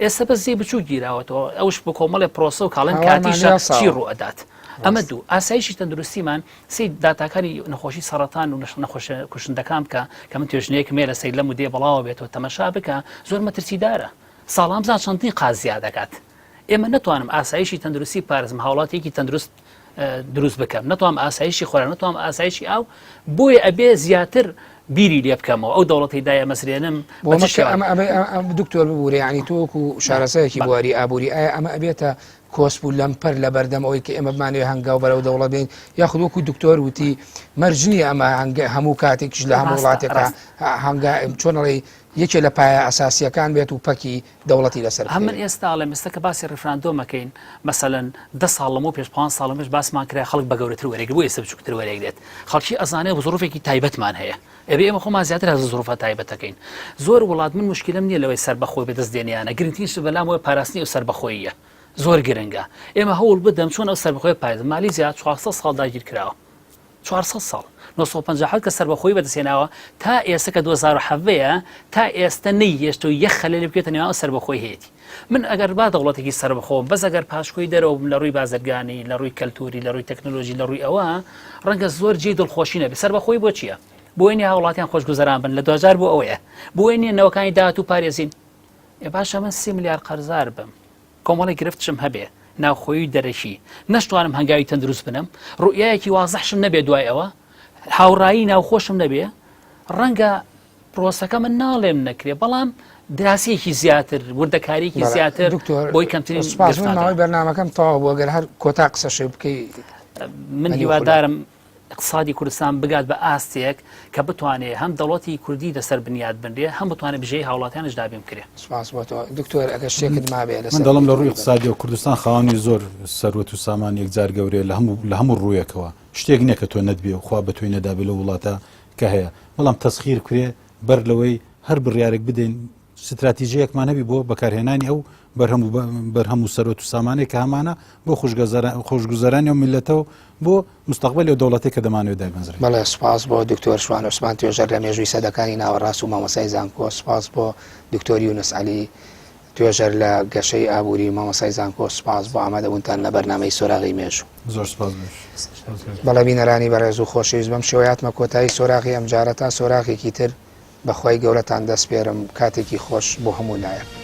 ئێستا بە زێ بچوو گیراوەتەوە ئەوش بە کۆمەڵی پرۆسە و کاڵێن کاتیشە چی ڕوئەدات ئەمە دوو ئاسایشی تەندروستیمان سی داتاکانی نەخۆشی سەرەتان و نەخۆشە کوشندەکان بکە کە من توێژنەیەک مێ لە سەیر لەم و دێ بەڵاوە بێتەوە تەمەشا بکە زۆر مەترسیدارە ساڵام زان چەندین قازیا دەکات ئێمە نەتوانم ئاسایشی تەندروستی پارێزم هاوڵاتێکی تەندروست دروست بکەم نەتوانم ئاسایشی خۆران نەتوانم ئاسایشی ئاو بۆیە ئەبێ زیاتر بیری لێ بکەمەوە ئەو دەوڵەتی دایە مەسرێنم دکتۆر ببوورێ ینی تۆکو شارەسەیەکی بواری ئابووری ئایا ئەمە ئەبێتە کۆسبوو لەمپەر لە بەردەم ئەوەی کە ئێمە بمانوێ هەنگاو بەرەو دەوڵەت بین یاخود وەکو دکتۆر وتی مەرجنی ئەمە هەموو کاتێکش لە هەموو وڵاتێکە چۆنەڵی یەکێ لە پایە ئاساسیەکان بێت و پەکی دەوڵەتی لەسەر من ئێستا ئەڵێم ئێستا کە باسی ڕفراندۆمەکەین مەسەلەن 10 ساڵ لەمەوە پێش 5 ساڵ لەمەش باسمان کرا خەڵک بە گەورەتر وەرەگرت بۆ ئێستا بچووکتر وەرەگرێت خەڵکی ئەزانێ بە زۆرفێکی تایبەتمان هەیە ئەبێ ئێمە خۆمان زیاتر هەز زۆرفە تایبەتەکەین زۆر وڵات من مشکلم نییە لەوەی سەربەخۆی بەدەستدێنیانە گرنگترینش بەلامەوەی پاراستنی و سەربەخۆییە زۆر گرنگە ئێمە هەوڵ بدەم چۆن ئەو سەربەخۆی پایز مالی زیاد 400 ساڵ داگیر کراوە 400 ساڵ 950 کە سەربەخۆی بەدەستێناوە تا ئێستا کە 2007 تا ئێستا نەیهێشت و یەک خەلەلی بکرێتە نێوان سەربەخۆی هەیەی من ئەگەر با دەوڵەتێکی سەربەخۆم بەس ئەگەر پاشکۆی دەرەوە لە ڕووی بازرگانی لە ڕووی کەلتوری لە ڕووی تەکنۆلۆژی لە ڕووی ئەوە ڕەنگە زۆر جێی دڵخۆشی نەبێت سەربەخۆی بۆ چییە بۆی نیە هاوڵاتیان خۆشگوزەران بن لە 2000 بۆ ئەوەیە بۆی نیە نەوەکانی داهات و پارێزین باشە من 30 میلیارد قەرزار بم کۆمەڵی گرفتشم هەبێ ناوخۆی دەرەشی نەشتوانم هەنگاوی تەندروست بنم ڕوئایەکی وازەحشم نەبێ دوای ئەوە هاوڕایی ناوخۆشم نەبێ ڕەنگە پرۆسەکە من ناڵێم نەکرێ بەڵام دراسیەکی زیاتر وردەکاریکی زیاتر بۆی کەمترین سپاس من ماوەی بەرنامەکەم تەواو بووە گەر هەر کۆتا قسەشێ بکەی من هیوادارم اقتصادی کوردستان بگات بە ئاستێک کە بتوانێت هەم دەوڵەتی کوردی لەسەر بنیاد بنرێ هەم بتوانێت بژێی هاوڵاتیانش دابین بکرێت. سپاس بۆ تۆ دکتۆر ئەگەر شتێکت مابێت من دەڵم لە ڕووی اقتصادی و کوردستان خاوەنی زۆر سەروەت و سامان یەکجار گەورەیە لە هەموو ڕوویەکەوە شتێک نییە کە تۆ نەتبێ و خوا بە تۆی نەدابێت لە وڵاتە کە هەیە بەڵام تەسخیر کرێ بەر لەوەی هەر بڕیارێک بدەین استراتیژیەکمان هەبی بۆ بەکارهێنانی ئەو بەرهەم و سەرۆت و سامانەیە کە هەمانە بۆ خۆشگوزەرانی و میلەتەوە بۆ مستەقبەلی و دەوڵەتی کە دەمانوێت دابنجڕین. بەڵێ سپاس بۆ دکتۆر شوان عوسمان توێژەر لە مێژووی سەدەکانی ناوەڕاست و مامۆسای زانکۆ، سپاس بۆ دکتۆر یونس عەلی توێژەر لە گەشەی ئابووری مامۆسای زانکۆ، سپاس بۆ ئامادەبوونتان لە بەرنامەی سۆراغی مێژوو. زۆر سپاس. بەڵێ بینەرانی بەڕێز و خۆشەویست بەم شێوەیاتمە کۆتایی سۆراغی ئەم جارە تا سۆراغێکی تر بەخوای گەورەتان دەست پێرم کاتێکی خۆش بۆ هەموو لایەک.